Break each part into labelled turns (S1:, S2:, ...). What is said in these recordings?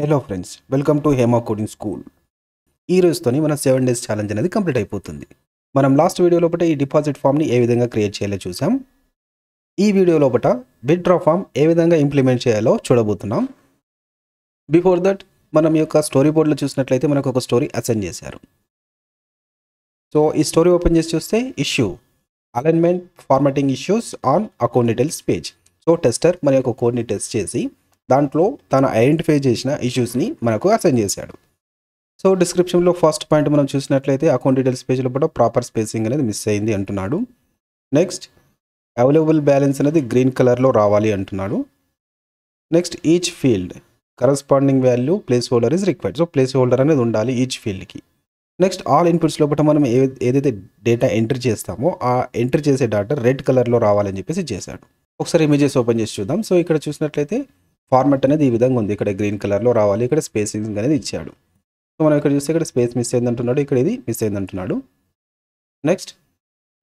S1: Hello friends, welcome to Hema coding school. ఈ రోజుతోని మన 7 days challenge అనేది కంప్లీట్ అయిపోతుంది. మనం లాస్ట్ వీడియో లోపల ఈ డిపాజిట్ ఫామ్ని ఏ విధంగా క్రియేట్ చేయాలో చూసాం. ఈ వీడియో లోపల విత్డ్రా ఫామ్ ఏ విధంగా ఇంప్లిమెంట్ చేయాలో చూడబోతున్నాం. బిఫోర్ దట్ మనం యొక్క స్టోరీ బోర్డ్లో చూసినట్లయితే మనకు ఒక స్టోరీ అసైన్ చేశారు. సో ఈ స్టోరీ ఓపెన్ చేసి చూస్తే issue alignment formatting issues on account details page. So tester మన యొక్క కోడ్ని టెస్ట్ చేసి దాంట్లో తను ఐడెంటిఫై చేసిన ఇష్యూస్ని మనకు అసైన్ చేశాడు. సో డిస్క్రిప్షన్లో ఫస్ట్ పాయింట్ మనం చూసినట్లయితే అకౌంట్ డీటెయిల్స్ పేజ్లో కూడా ప్రాపర్ స్పేసింగ్ అనేది మిస్ అయింది అంటున్నాడు. నెక్స్ట్ అవైలబుల్ బ్యాలెన్స్ అనేది గ్రీన్ కలర్లో రావాలి అంటున్నాడు. Next each field corresponding value place holder is required. So place holder అనేది ఉండాలి ఈచ్ ఫీల్డ్కి. నెక్స్ట్ ఆల్ ఇన్పుట్స్ లోపల మనం ఏదైతే డేటా ఎంట్రీ చేస్తామో ఆ ఎంట్రీ చేసే డేటా రెడ్ కలర్లో రావాలని చెప్పేసి చేశాడు. ఒకసారి ఇమేజెస్ ఓపెన్ చేసి చూద్దాం. సో ఇక్కడ చూసినట్లయితే ఫార్మాట్ అనేది ఈ విధంగా ఉంది. ఇక్కడ గ్రీన్ కలర్లో రావాలి, ఇక్కడ స్పేసింగ్ అనేది ఇచ్చాడు. సో మనం ఇక్కడ చూస్తే ఇక్కడ స్పేస్ మిస్ అయింది అంటున్నాడు, ఇక్కడ ఇది మిస్ అయింది అంటున్నాడు. నెక్స్ట్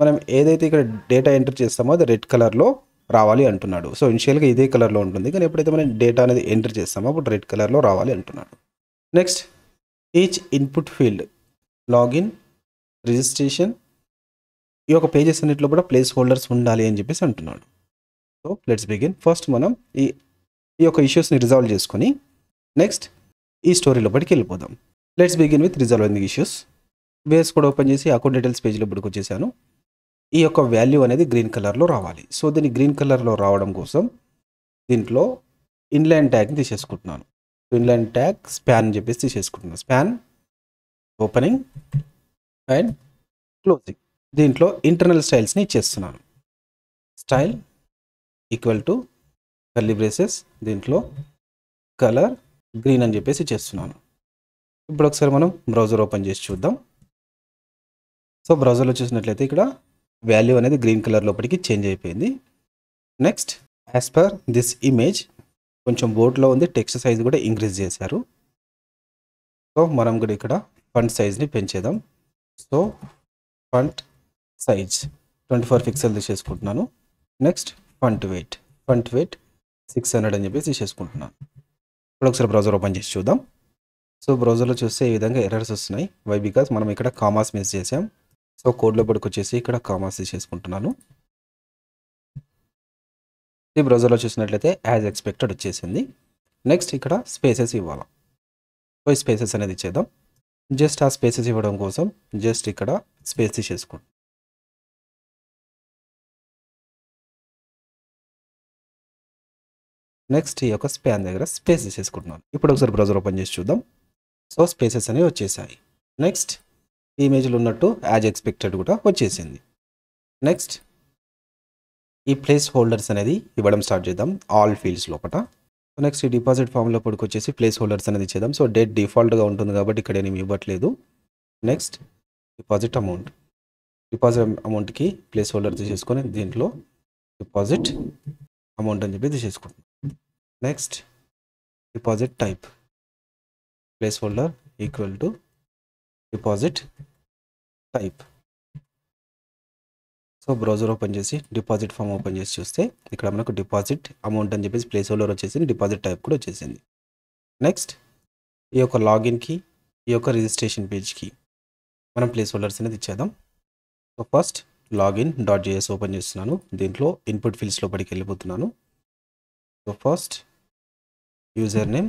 S1: మనం ఏదైతే ఇక్కడ డేటా ఎంటర్ చేస్తామో అది రెడ్ కలర్లో రావాలి అంటున్నాడు. సో ఇనిషియల్గా ఇదే కలర్లో ఉంటుంది, కానీ ఎప్పుడైతే మనం డేటా అనేది ఎంటర్ చేస్తామో అప్పుడు రెడ్ కలర్లో రావాలి అంటున్నాడు. Next each input field login registration ఈ యొక్క పేజెస్ అన్నింటిలో కూడా ప్లేస్ హోల్డర్స్ ఉండాలి అని చెప్పేసి అంటున్నాడు. So let's begin. ఫస్ట్ మనం ఈ యొక్క ఇష్యూస్ని రిజాల్వ్ చేసుకొని నెక్స్ట్ ఈ స్టోరీ లోపలికి వెళ్ళిపోదాం. Let's begin with resolving issues. Base కూడా ఓపెన్ చేసి అకౌంట్ డీటెయిల్స్ పేజ్ లోపలికి వచ్చేసాను. ఈ యొక్క వాల్యూ అనేది గ్రీన్ కలర్లో రావాలి. సో దీన్ని గ్రీన్ కలర్లో రావడం కోసం దీంట్లో ఇన్లైన్ ట్యాగ్ని తీసేసుకుంటున్నాను. ఇన్లైన్ ట్యాగ్ స్పాన్ అని చెప్పేసి తీసేసుకుంటున్నాను. Span opening and closing. దీంట్లో ఇంటర్నల్ స్టైల్స్ని ఇచ్చేస్తున్నాను. Style equal to curly braces, దీంట్లో కలర్ గ్రీన్ అని చెప్పేసి చేస్తున్నాను. ఇప్పుడు ఒకసారి మనం బ్రౌజర్ ఓపెన్ చేసి చూద్దాం. సో బ్రౌజర్లో చూసినట్లయితే ఇక్కడ వాల్యూ అనేది గ్రీన్ కలర్ లోపలికి చేంజ్ అయిపోయింది. Next as per this image కొంచెం బోర్డ్లో ఉంది, టెక్స్ట్ సైజ్ కూడా ఇంక్రీజ్ చేశారు. సో మనం కూడా ఇక్కడ ఫంట్ సైజ్ని పెంచేద్దాం. So ఫంట్ size 24 pixel తీసేసుకుంటున్నాను. Next ఫంట్ wait 600 అని చెప్పేసి తీసేసుకుంటున్నాను. ఇప్పుడు ఒకసారి బ్రౌజర్ ఓపెన్ చేసి చూద్దాం. సో బ్రౌజర్లో చూస్తే ఈ విధంగా ఎర్రర్స్ వస్తున్నాయి. వై బికాస్ మనం ఇక్కడ కామాస్ మిస్ చేసాం. సో కోడ్లో పడుకొచ్చేసి ఇక్కడ కామాస్ తీసేసుకుంటున్నాను. ఈ బ్రౌజర్లో చూసినట్లయితే యాజ్ ఎక్స్పెక్టెడ్ వచ్చేసింది. నెక్స్ట్ ఇక్కడ స్పేసెస్ ఇవ్వాలి. సో ఈ స్పేసెస్ అనేది ఇచ్చేద్దాం. జస్ట్ ఆ స్పేసెస్ ఇవ్వడం కోసం జస్ట్ ఇక్కడ స్పేస్ తీసేసుకోండి. నెక్స్ట్ ఈ యొక్క స్పాన్ దగ్గర స్పేస్ తీసేసుకుంటున్నాను. ఇప్పుడు ఒకసారి బ్రౌజర్ ఓపెన్ చేసి చూద్దాం. సో స్పేసెస్ అనేవి వచ్చేసాయి. నెక్స్ట్ ఈ ఇమేజ్లో ఉన్నట్టు యాజ్ ఎక్స్పెక్టెడ్ కూడా వచ్చేసింది. నెక్స్ట్ ఈ ప్లేస్ హోల్డర్స్ అనేది ఇవ్వడం స్టార్ట్ చేద్దాం ఆల్ ఫీల్డ్స్ లోపల. నెక్స్ట్ ఈ డిపాజిట్ ఫామ్లో పడుకొచ్చేసి ప్లేస్ హోల్డర్స్ అనేది ఇచ్చేద్దాం. సో డేట్ డిఫాల్ట్గా ఉంటుంది కాబట్టి ఇక్కడ ఏమి ఇవ్వట్లేదు. నెక్స్ట్ డిపాజిట్ అమౌంట్కి ప్లేస్ హోల్డర్ తీసేసుకొని దీంట్లో డిపాజిట్ అమౌంట్ అని చెప్పి తీసేసుకుంటాం. Next deposit type placeholder equal to deposit type. So browser open చేసి డిపాజిట్ ఫామ్ ఓపెన్ చేసి చూస్తే ఇక్కడ మనకు డిపాజిట్ అమౌంట్ అని చెప్పేసి ప్లేస్ హోల్డర్ వచ్చేసింది, డిపాజిట్ టైప్ కూడా వచ్చేసింది. నెక్స్ట్ ఈ యొక్క లాగిన్కి ఈ యొక్క రిజిస్ట్రేషన్ పేజ్కి మనం ప్లేస్ హోల్డర్స్ అనేది ఇచ్చేద్దాం. So first login dot JS open చేస్తున్నాను. దీంట్లో ఇన్పుట్ ఫీల్డ్స్ లోపలికి వెళ్ళిపోతున్నాను. So first user name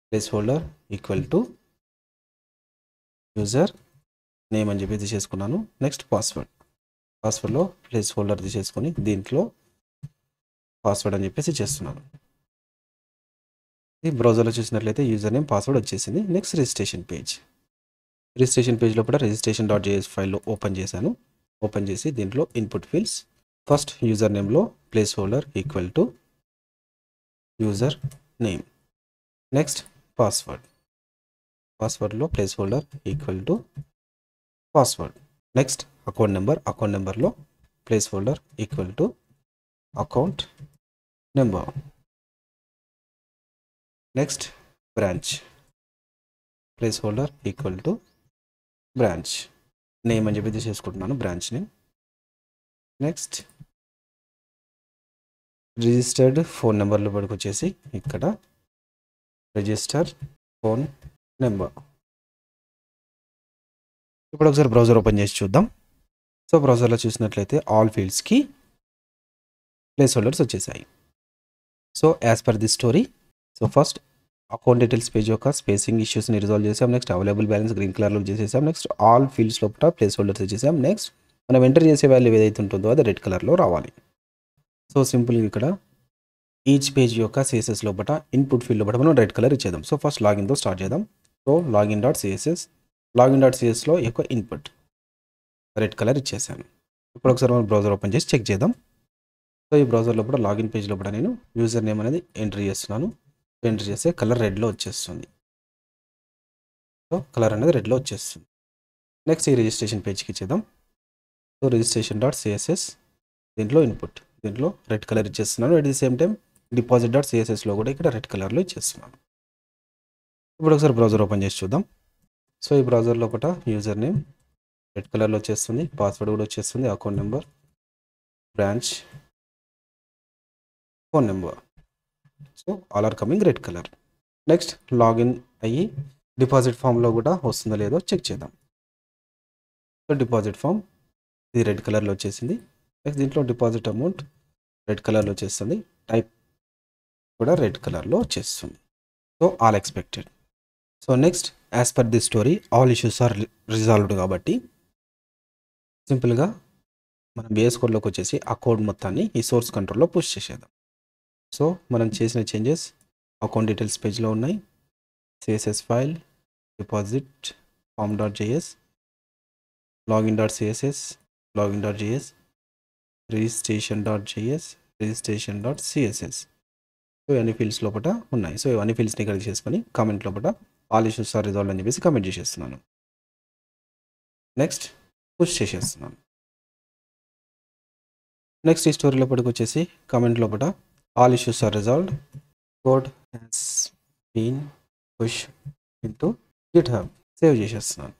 S1: place holder equal to user name అని చెప్పి తీసేసుకున్నాను. నెక్స్ట్ పాస్వర్డ్లో ప్లేస్ హోల్డర్ తీసేసుకొని దీంట్లో పాస్వర్డ్ అని చెప్పేసి చేస్తున్నాను. ఈ బ్రౌజర్లో చూసినట్లయితే యూజర్ నేమ్ పాస్వర్డ్ వచ్చేసింది. నెక్స్ట్ రిజిస్ట్రేషన్ పేజ్లో కూడా రిజిస్ట్రేషన్ డాట్ జేఎస్ ఫైల్లో ఓపెన్ చేశాను. ఓపెన్ చేసి దీంట్లో ఇన్పుట్ ఫీల్డ్స్ ఫస్ట్ యూజర్ నేమ్లో placeholder equal to user name. Next పాస్వర్డ్లో placeholder equal to password. Next account నెంబర్లో placeholder equal to account number. Next branch placeholder equal to branch name అని చెప్పి తీసేసుకుంటున్నాను, branch name. Next registered phone నెంబర్లో పడుకొచ్చేసి ఇక్కడ register phone number. ఇప్పుడు ఒకసారి బ్రౌజర్ ఓపెన్ చేసి చూద్దాం. సో బ్రౌజర్లో చూసినట్లయితే ఆల్ ఫీల్డ్స్కి ప్లేస్ హోల్డర్స్ వచ్చేసాయి. So as per the story, so first account details page యొక్క స్పేసింగ్ ఇష్యూస్ని రిజాల్వ్ చేసాం. నెక్స్ట్ అవైలబుల్ బ్యాలెన్స్ గ్రీన్ కలర్లో చేసేసాం. నెక్స్ట్ ఆల్ ఫీల్డ్స్ లోపల ప్లేస్ హోల్డర్స్ ఇచ్చేసాం. నెక్స్ట్ మనం ఎంటర్ చేసే వాల్యూ ఏదైతే ఉంటుందో అది రెడ్ కలర్లో రావాలి. సో సింపుల్గా ఇక్కడ ఈచ్ పేజ్ యొక్క సిఎస్ఎస్ లోపల ఇన్పుట్ ఫీల్డ్ లోపల మనం రెడ్ కలర్ ఇచ్చేద్దాం. సో ఫస్ట్ లాగిన్తో స్టార్ట్ చేద్దాం. సో లాగిన్.css.లో యొక్క ఇన్పుట్ రెడ్ కలర్ ఇచ్చేసాను. ఇప్పుడు ఒకసారి మనం బ్రౌజర్ ఓపెన్ చేసి చెక్ చేద్దాం. సో ఈ బ్రౌజర్ లోపల లాగిన్ పేజ్ లోపల నేను యూజర్ నేమ్ అనేది ఎంటర్ చేస్తున్నాను. ఎంటర్ చేస్తే కలర్ రెడ్లో వచ్చేస్తుంది. సో కలర్ అనేది రెడ్లో వచ్చేస్తుంది. నెక్స్ట్ ఈ రిజిస్ట్రేషన్ పేజ్కి ఇచ్చేద్దాం. సో రిజిస్ట్రేషన్.css దీంట్లో ఇన్పుట్, దీంట్లో రెడ్ కలర్ ఇచ్చేస్తున్నాను. అట్ ది సేమ్ టైం డిపాజిట్.cssలో కూడా ఇక్కడ రెడ్ కలర్లో ఇచ్చేస్తున్నాను. ఇప్పుడు ఒకసారి బ్రౌజర్ ఓపెన్ చేసి చూద్దాం. సో ఈ బ్రౌజర్ లోపల యూజర్ నేమ్ రెడ్ కలర్లో వచ్చేస్తుంది, పాస్వర్డ్ కూడా వచ్చేస్తుంది, account number, branch, phone number. So all are coming red colour. Next login అయ్యి డిపాజిట్ ఫామ్లో కూడా వస్తుందో లేదో చెక్ చేద్దాం. సో డిపాజిట్ ఫామ్ ఇది రెడ్ కలర్లో వచ్చేసింది. నెక్స్ట్ దీంట్లో డిపాజిట్ అమౌంట్ రెడ్ కలర్లో వచ్చేస్తుంది, టైప్ కూడా రెడ్ కలర్లో వచ్చేస్తుంది. So all expected. So next as per the story all issues are resolved కాబట్టి సింపుల్గా మనం బిఎస్ కోడ్లోకి వచ్చేసి ఆ కోడ్ మొత్తాన్ని ఈ సోర్స్ కంట్రోల్లో పుష్ చేసేద్దాం. సో మనం చేసిన చేంజెస్ అకౌంట్ డీటెయిల్స్ పేజ్లో ఉన్నాయి. సిఎస్ఎస్ ఫైల్, డిపాజిట్ ఫామ్.js, లాగిన్.css, లాగిన్.js, రిజిస్ట్రేషన్.css. సో ఇవన్నీ ఫీల్డ్స్ లోపల ఉన్నాయి. సో ఇవన్నీ ఫీల్డ్స్ని ఇక్కడ చేసుకొని కామెంట్ లోపల ఆల్ ఇష్యూస్ ఆర్ రిజాల్వ్డ్ అని చెప్పేసి కామెంట్ చేసేస్తున్నాను. నెక్స్ట్ పుష్ చేసేస్తున్నాను. నెక్స్ట్ ఈ స్టోరీ లోపలికి వచ్చేసి కామెంట్ లోపల all issues are resolved, code has been push into GitHub save చేసేస్తున్నాను.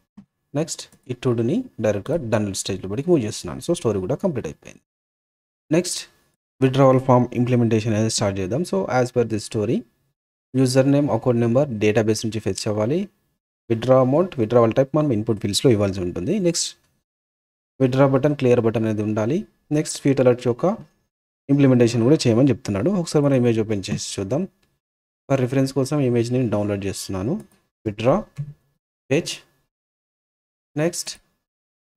S1: నెక్స్ట్ ఈ టుడుని డైరెక్ట్గా డన్ స్టేజ్ లోపలికి మూవ్ చేస్తున్నాను. సో స్టోరీ కూడా కంప్లీట్ అయిపోయింది. నెక్స్ట్ విత్డ్రావల్ ఫామ్ ఇంప్లిమెంటేషన్ అనేది స్టార్ట్ చేద్దాం. So as per the story user name, account number database నుంచి ఫెచ్ అవ్వాలి. విత్డ్రా అమౌంట్, విత్డ్రావల్ టైప్ మనం ఇన్పుట్ ఫీల్డ్స్లో ఇవ్వాల్సి ఉంటుంది. Next withdraw button, clear button అనేది ఉండాలి. నెక్స్ట్ ఫీట్ అలర్ట్ యొక్క ఇంప్లిమెంటేషన్ కూడా చేయమని చెప్తున్నాడు. ఒకసారి మనం ఇమేజ్ ఓపెన్ చేసి చూద్దాం. ఫర్ రిఫరెన్స్ కోసం ఇమేజ్ని డౌన్లోడ్ చేస్తున్నాను. Withdraw page. నెక్స్ట్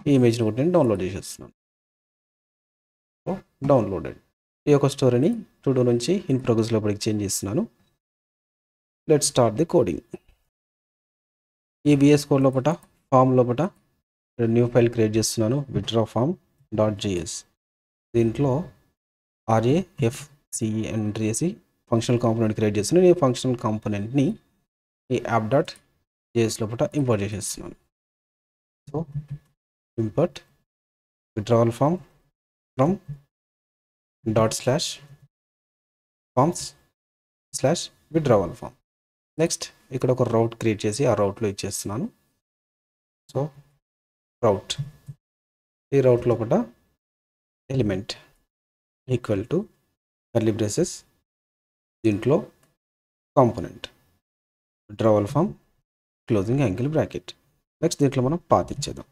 S1: ఈ ఇమేజ్ని కూడా నేను డౌన్లోడ్ చేసేస్తున్నాను. డౌన్లోడెడ్. ఈ యొక్క స్టోరీని టుడో నుంచి ఇన్ ప్రోగ్రెస్ లోపలికి చేంజ్ చేస్తున్నాను. Let start the coding. ఈ బిఎస్ కోడ్ లోపల ఫామ్ లోపల న్యూ ఫైల్ క్రియేట్ చేస్తున్నాను. విత్డ్రా ఫామ్.js. దీంట్లో RAFCE ఎంటర్ చేసి ఫంక్షనల్ కాంపోనెంట్ క్రియేట్ చేస్తున్నాను. ఈ ఫంక్షనల్ కాంపోనెంట్ని ఈ app.js లోపల ఇంపోర్ట్ చేసేస్తున్నాను. So import withdrawal form from .forms/withdrawal form. Next ఇక్కడ ఒక రౌట్ క్రియేట్ చేసి ఆ రౌట్లో ఇచ్చేస్తున్నాను. సో రౌట్, ఈ రౌట్ లోపల element equal to curly braces, దీంట్లో component withdrawal form closing angle bracket. Next దీంట్లో మనం పాత్ ఇచ్చేద్దాం.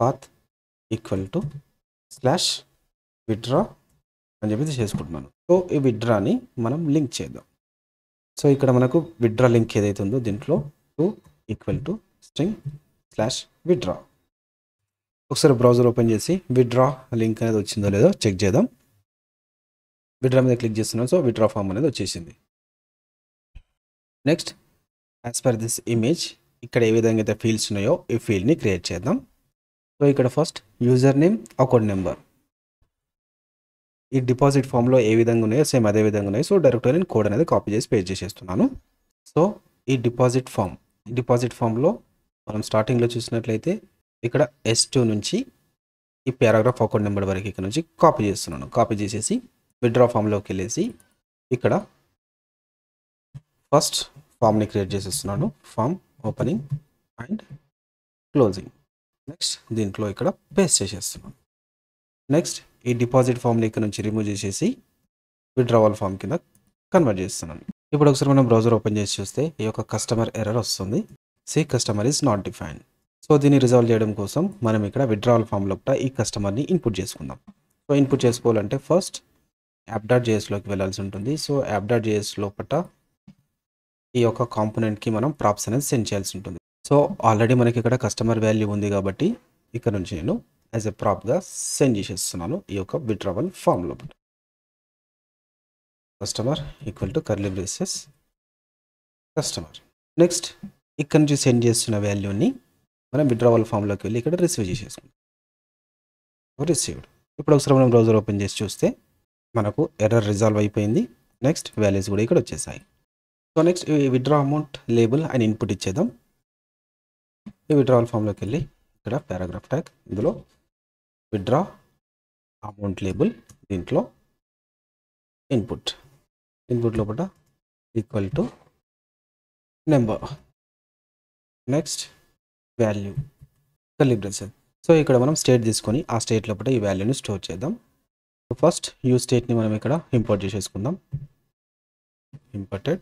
S1: పాత్ ఈక్వల్ టు /withdraw అని చెప్పి చేసుకుంటున్నాను. సో ఈ విత్డ్రాని మనం లింక్ చేద్దాం. సో ఇక్కడ మనకు విత్డ్రా లింక్ ఏదైతే ఉందో దీంట్లో ఈక్వల్ టు string/withdraw. ఒకసారి బ్రౌజర్ ఓపెన్ చేసి విత్డ్రా లింక్ అనేది వచ్చిందో లేదో చెక్ చేద్దాం. విత్డ్రా మీద క్లిక్ చేస్తున్నాను. సో విత్డ్రా ఫామ్ అనేది వచ్చేసింది. Next as per this image ఇక్కడ ఏ విధంగా అయితే ఫీల్డ్స్ ఉన్నాయో ఈ ఫీల్డ్ని క్రియేట్ చేద్దాం. సో ఇక్కడ first user name, account number ఈ డిపాజిట్ ఫామ్లో ఏ విధంగా ఉన్నాయో సేమ్ అదే విధంగా ఉన్నాయి. సో డైరెక్ట్గా నేను కోడ్ అనేది కాపీ చేసి పేస్ట్ చేసేస్తున్నాను. సో ఈ డిపాజిట్ ఫామ్లో మనం స్టార్టింగ్లో చూసినట్లయితే ఇక్కడ S2 నుంచి ఈ పారాగ్రాఫ్ అకౌంట్ నెంబర్ వరకు ఇక్కడ నుంచి కాపీ చేస్తున్నాను. కాపీ చేసేసి విత్డ్రా ఫామ్లోకి వెళ్ళేసి ఇక్కడ ఫస్ట్ ఫామ్ని క్రియేట్ చేసేస్తున్నాను. Form opening and closing. Next దీంట్లో ఇక్కడ పేస్ట్ చేసేస్తున్నాను. నెక్స్ట్ ఈ డిపాజిట్ ఫామ్ని ఇక్కడ నుంచి రిమూవ్ చేసేసి విత్డ్రావల్ ఫామ్ కింద కన్వర్ట్ చేస్తున్నాను. ఇప్పుడు ఒకసారి మనం బ్రౌజర్ ఓపెన్ చేసి చూస్తే ఈ యొక్క కస్టమర్ ఎర్రర్ వస్తుంది. See customer is not defined. So దీన్ని రిజాల్వ్ చేయడం కోసం మనం ఇక్కడ విత్డ్రావల్ ఫామ్ లోపల ఈ కస్టమర్ని ఇన్పుట్ చేసుకుందాం. సో ఇన్పుట్ చేసుకోవాలంటే ఫస్ట్ యాప్.js వెళ్ళాల్సి ఉంటుంది. సో యాప్.js లోపల ఈ యొక్క కాంపోనెంట్కి మనం ప్రాప్స్ అనేది సెండ్ చేయాల్సి ఉంటుంది. సో ఆల్రెడీ మనకి ఇక్కడ కస్టమర్ వాల్యూ ఉంది కాబట్టి ఇక్కడ నుంచి నేను యాజ్ ఎ ప్రాప్గా సెండ్ చేసేస్తున్నాను ఈ యొక్క విత్డ్రావల్ ఫామ్ లోపల. Customer equal to curly braces customer. Next ఇక్కడ నుంచి సెండ్ చేస్తున్న వాల్యూని మనం విత్డ్రావల్ ఫామ్లోకి వెళ్ళి ఇక్కడ రిసీవ్ చేసేసుకుంటాం. రిసీవ్డ్. ఇప్పుడు ఒకసారి మనం బ్రౌజర్ ఓపెన్ చేసి చూస్తే మనకు ఎర్రర్ రిజాల్వ్ అయిపోయింది. నెక్స్ట్ వాల్యూస్ కూడా ఇక్కడ వచ్చేసాయి. సో నెక్స్ట్ ఈ విత్డ్రా అమౌంట్ లేబుల్ అని ఇన్పుట్ ఇచ్చేద్దాం. ఈ విత్డ్రావల్ ఫామ్లోకి వెళ్ళి ఇక్కడ పారాగ్రాఫ్ ట్యాగ్, ఇందులో విత్డ్రా అమౌంట్ లేబుల్, దీంట్లో ఇన్పుట్ లోపల equal to number. Next value curly braces. So ఇక్కడ మనం స్టేట్ తీసుకొని ఆ స్టేట్ లోపల ఈ వాల్యూని స్టోర్ చేద్దాం. ఫస్ట్ యూజ్ స్టేట్ని మనం ఇక్కడ ఇంపోర్ట్ చేసేసుకుందాం. ఇంపోర్టెడ్.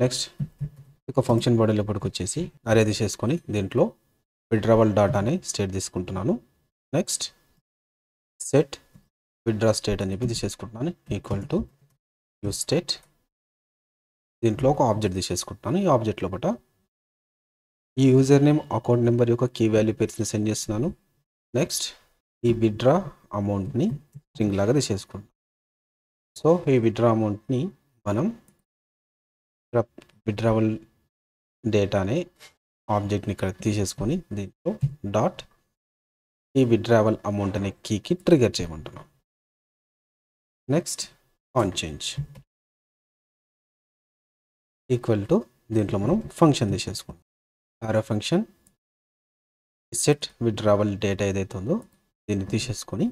S1: నెక్స్ట్ ఒక ఫంక్షన్ బాడీ లోపలికి వచ్చేసి అరే తీసేసుకొని దీంట్లో విత్డ్రావల్ డాటా అనే స్టేట్ తీసుకుంటున్నాను. నెక్స్ట్ సెట్ విత్డ్రా స్టేట్ అని చెప్పి తీసేసుకుంటున్నాను ఈక్వల్ టు యూజ్ స్టేట్. దీంట్లో ఒక ఆబ్జెక్ట్ తీసేసుకుంటున్నాను. ఈ ఆబ్జెక్ట్ లోపల ఈ యూజర్ నేమ్, అకౌంట్ నెంబర్ యొక్క కీ వాల్యూ పేర్స్ని సెండ్ చేస్తున్నాను. నెక్స్ట్ ఈ విత్డ్రా అమౌంట్ని స్ట్రింగ్ లాగా తీసేసుకుంటాం. సో ఈ విత్డ్రా అమౌంట్ని మనం విత్డ్రావల్ డేటా అనే ఆబ్జెక్ట్ని ఇక్కడ తీసేసుకొని దీంట్లో డాట్ ఈ విత్డ్రావల్ అమౌంట్ అనే కీకి ట్రిగర్ చేయమంటున్నాం. Next on change equal to దీంట్లో మనం ఫంక్షన్ తీసేసుకుంటాం. ఆరో ఫంక్షన్ సెట్ విత్డ్రావల్ డేటా ఏదైతే ఉందో దీన్ని తీసేసుకొని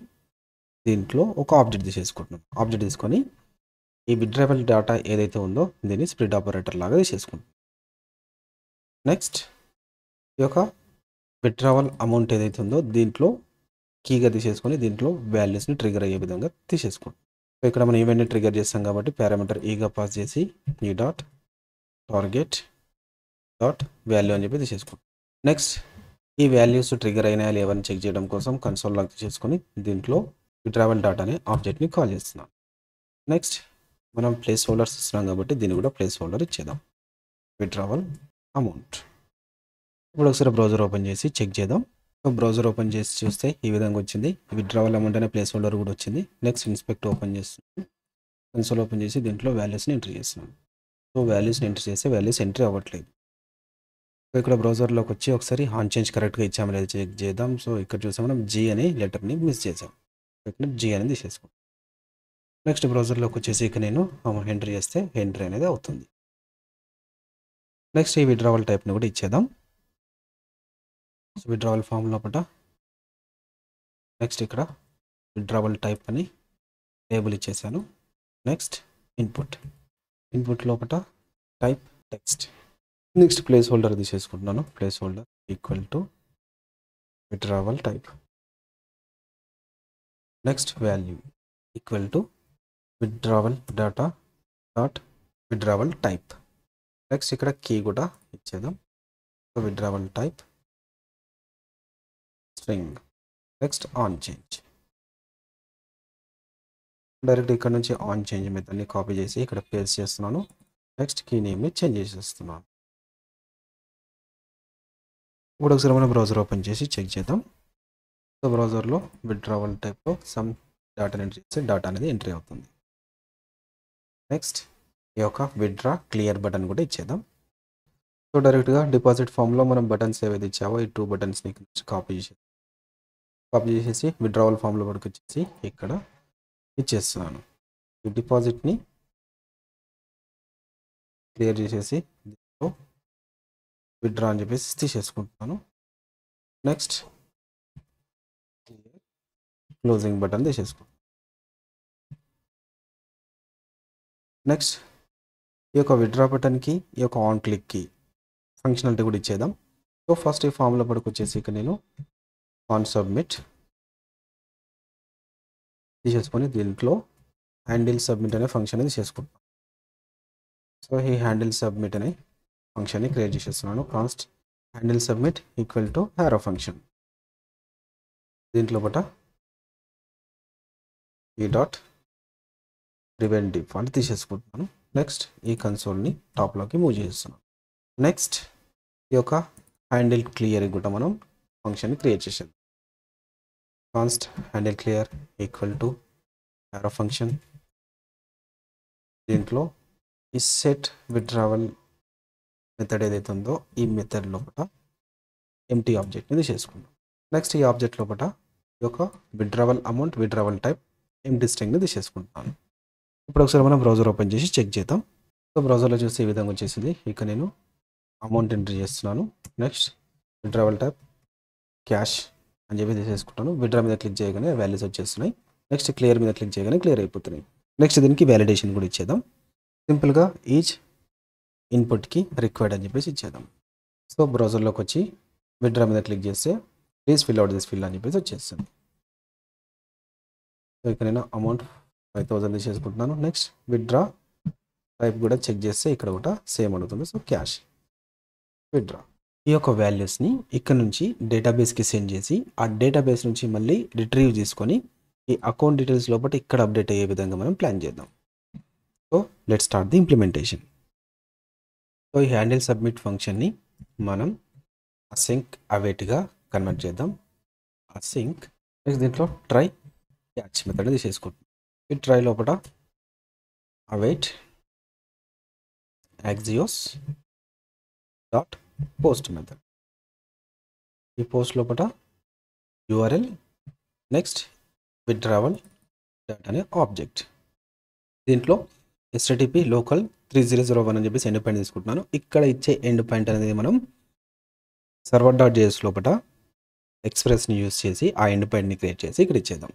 S1: దీంట్లో ఒక ఆబ్జెక్ట్ తీసేసుకుంటున్నాం. ఆబ్జెక్ట్ తీసుకొని ఈ విత్డ్రావల్ డేటా ఏదైతే ఉందో దీన్ని స్ప్లిట్ ఆపరేటర్ లాగా తీసేసుకుంటాం. నెక్స్ట్ ఈ యొక్క విత్డ్రావల్ అమౌంట్ ఏదైతే ఉందో దీంట్లో కీగా తీసేసుకొని దీంట్లో వాల్యూస్ని ట్రిగర్ అయ్యే విధంగా తీసేసుకుంటాం. సో ఇక్కడ మనం ఈవెంట్ని ట్రిగర్ చేస్తాం కాబట్టి పారామీటర్ ఈగా పాస్ చేసి ఈ డాట్ టార్గెట్ డాట్ వాల్యూ అని చెప్పి తీసేసుకుంటాం. నెక్స్ట్ ఈ వాల్యూస్ ట్రిగర్ అయినాయా లేవని చెక్ చేయడం కోసం కన్సోల్ లాగా తీసేసుకొని దీంట్లో విత్డ్రావల్ డాటా అనే ఆబ్జెక్ట్ని కాల్ చేస్తున్నాం. నెక్స్ట్ మనం ప్లేస్ హోల్డర్స్ ఇస్తున్నాం కాబట్టి దీన్ని కూడా ప్లేస్ హోల్డర్ ఇచ్చేద్దాం. Withdrawal amount. ఇప్పుడు ఒకసారి బ్రౌజర్ ఓపెన్ చేసి చెక్ చేద్దాం. బ్రౌజర్ ఓపెన్ చేసి చూస్తే ఈ విధంగా వచ్చింది. విత్డ్రావల్ అమౌంట్ అనే ప్లేస్ హోల్డర్ కూడా వచ్చింది. నెక్స్ట్ ఇన్స్పెక్ట్ ఓపెన్ చేస్తున్నాం. కన్సోల్ ఓపెన్ చేసి దీంట్లో వాల్యూస్ని ఎంట్రీ చేస్తున్నాం. సో వాల్యూస్ని ఎంట్రీ చేస్తే వాల్యూస్ ఎంట్రీ అవ్వట్లేదు. సో ఇక్కడ బ్రౌజర్లోకి వచ్చి ఒకసారి ఆన్ చేంజ్ కరెక్ట్గా ఇచ్చామో లేదో చెక్ చేద్దాం. సో ఇక్కడ చూసాం మనం జీ అనే లెటర్ని మిస్ చేసాం. ఇక్కడ జీ అనేది తీసేసుకోండి. నెక్స్ట్ బ్రౌజర్లోకి వచ్చేసి ఇక నేను ఎంట్రీ చేస్తే ఎంట్రీ అనేది అవుతుంది. నెక్స్ట్ ఈ విత్డ్రావల్ టైప్ని కూడా ఇచ్చేద్దాం. సో విత్డ్రావల్ ఫామ్ లోపల నెక్స్ట్ ఇక్కడ విత్డ్రావల్ టైప్ అని లేబుల్ ఇచ్చేసాను. నెక్స్ట్ ఇన్పుట్ లోపల type text. Next placeholder తీసేసుకుంటున్నాను. Placeholder equal to withdrawal type. Next value equal to withdrawal data dot withdrawal type. Next ఇక్కడ కీ కూడా ఇచ్చేద్దాం. So withdrawal type string. Next on change. Direct ఇక్కడ నుంచి on change మెథడ్ని copy చేసి ఇక్కడ paste చేస్తున్నాను. Next key నేమ్ని change చేసేస్తున్నాను. ఇప్పుడు ఒకసారి మనం బ్రౌజర్ ఓపెన్ చేసి చెక్ చేద్దాం. సో బ్రౌజర్లో విత్డ్రావల్ టైప్లో సమ్ డేటాని ఎంట్రీ చేస్తే డేటా అనేది ఎంట్రీ అవుతుంది. నెక్స్ట్ ఈ యొక్క విత్డ్రా క్లియర్ బటన్ కూడా ఇచ్చేద్దాం. సో డైరెక్ట్గా డిపాజిట్ ఫామ్లో మనం బటన్స్ ఏవైతే ఇచ్చావో ఈ 2 బటన్స్ని కాపీ చేసేసి విత్డ్రావల్ ఫామ్లో వరకు వచ్చేసి ఇక్కడ ఇచ్చేస్తున్నాను. ఈ డిపాజిట్ని క్లియర్ చేసేసి దీంట్లో విత్డ్రా అని చెప్పేసి తీసేసుకుంటున్నాను. నెక్స్ట్ క్లోజింగ్ బటన్ తీసేసుకుంటాను. నెక్స్ట్ ఈ యొక్క విత్డ్రా బటన్కి ఈ యొక్క ఆన్ క్లిక్కి ఫంక్షనాలిటీ కూడా ఇచ్చేద్దాం. సో ఫస్ట్ ఈ ఫామ్లో పడుకు వచ్చేసి ఇక నేను ఆన్ సబ్మిట్ తీసేసుకొని దీంట్లో హ్యాండిల్ సబ్మిట్ అనే ఫంక్షన్ అనేది చేసుకుంటాను. సో ఈ హ్యాండిల్ సబ్మిట్ అనే ఫంక్షన్ని క్రియేట్ చేసేస్తున్నాను. Const handle submit equal to arrow function. దీంట్లో బట ఈ డాట్ ప్రివెంట్ డిఫాల్ట్ తీసేసుకుంటున్నాను. నెక్స్ట్ ఈ కన్సోల్ని టాప్లోకి మూవ్ చేస్తున్నాను. నెక్స్ట్ ఈ యొక్క హ్యాండిల్ క్లియర్ కూడా మనం ఫంక్షన్ని క్రియేట్ చేసాం. Const handle clear equal to arrow function. దీంట్లో ఈ సెట్ విత్డ్రావల్ మెథడ్ ఏదైతే ఉందో ఈ మెథడ్ లోపల ఎంటీ ఆబ్జెక్ట్ని తీసేసుకుందాం. నెక్స్ట్ ఈ ఆబ్జెక్ట్ లోపల ఈ యొక్క withdrawal amount, withdrawal type, empty స్ట్రింగ్ని తీసేసుకుంటున్నాను. ఇప్పుడు ఒకసారి మనం బ్రౌజర్ ఓపెన్ చేసి చెక్ చేద్దాం. సో బ్రౌజర్లో చూస్తే ఈ విధంగా వచ్చేసింది. ఇక నేను అమౌంట్ ఎంట్రీ చేస్తున్నాను. నెక్స్ట్ విత్డ్రావల్ టైప్ క్యాష్ అని చెప్పి తీసేసుకుంటాను. విత్డ్రా మీద క్లిక్ చేయగానే వాల్యూస్ వచ్చేస్తున్నాయి. నెక్స్ట్ క్లియర్ మీద క్లిక్ చేయగానే క్లియర్ అయిపోతున్నాయి. నెక్స్ట్ దీనికి వ్యాలిడేషన్ కూడా ఇచ్చేద్దాం. సింపుల్గా ఈచ్ ఇన్పుట్కి రిక్వైర్డ్ అని చెప్పేసి ఇచ్చేద్దాం. సో బ్రౌజర్లోకి వచ్చి విత్డ్రా మీద క్లిక్ చేస్తే please fill out this fill అని చెప్పేసి వచ్చేస్తుంది. సో ఇక్కడ నేను అమౌంట్ 5000 తీసేసుకుంటున్నాను. నెక్స్ట్ విత్డ్రా టైప్ కూడా చెక్ చేస్తే ఇక్కడ కూడా సేమ్ అడుగుతుంది. So cash withdraw. ఈ యొక్క వాల్యూస్ని ఇక్కడ నుంచి డేటాబేస్కి సెండ్ చేసి ఆ డేటాబేస్ నుంచి మళ్ళీ రిట్రీవ్ చేసుకొని ఈ అకౌంట్ డీటెయిల్స్ లోపల ఇక్కడ అప్డేట్ అయ్యే విధంగా మనం ప్లాన్ చేద్దాం. So let start the implementation. So ఈ హ్యాండిల్ సబ్మిట్ ఫంక్షన్ని మనం అసింక్ అవేట్గా కన్వర్ట్ చేద్దాం. అసింక్. నెక్స్ట్ దీంట్లో ట్రై క్యాచ్ మెథడ్ తీసేసుకుంటాం. ఈ ట్రై లోపల అవైట్ యాక్సియోస్ డాట్ పోస్ట్ మెథడ్. ఈ పోస్ట్ లోపల యూఆర్ఎల్, నెక్స్ట్ విత్డ్రావల్ డాట్ అనే ఆబ్జెక్ట్. దీంట్లో HTTP లోకల్ 3001 అని చెప్పేసి ఎండ్ పాయింట్ తీసుకుంటున్నాను. ఇక్కడ ఇచ్చే ఎండ్ పాయింట్ అనేది మనం సర్వర్ డాట్ JS లోపల ఎక్స్ప్రెస్ని యూస్ చేసి ఆ ఎండ్ పాయింట్ని క్రియేట్ చేసి ఇక్కడ ఇచ్చేద్దాం.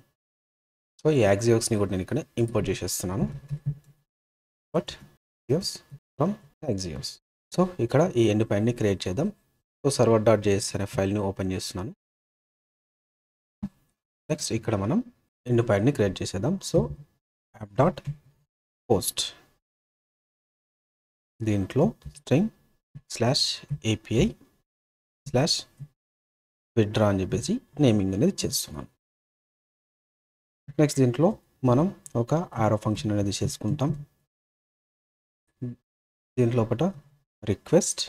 S1: సో ఈ యాక్సియోస్ని కూడా నేను ఇక్కడ ఇంపోర్ట్ చేసేస్తున్నాను. But use from axios. So ఇక్కడ ఈ ఎండ్ పాయింట్ని క్రియేట్ చేద్దాం. సో సర్వర్ డాట్ JS అనే ఫైల్ని ఓపెన్ చేస్తున్నాను. నెక్స్ట్ ఇక్కడ మనం ఎండ్ పాయింట్ని క్రియేట్ చేసేద్దాం. So app dot post. దీంట్లో స్ట్రింగ్ /API /withdraw అని చెప్పేసి నేమింగ్ అనేది చేస్తున్నాను. నెక్స్ట్ దీంట్లో మనం ఒక ఆరో ఫంక్షన్ అనేది చేసుకుంటాం. దీంట్లో ఒకట రిక్వెస్ట్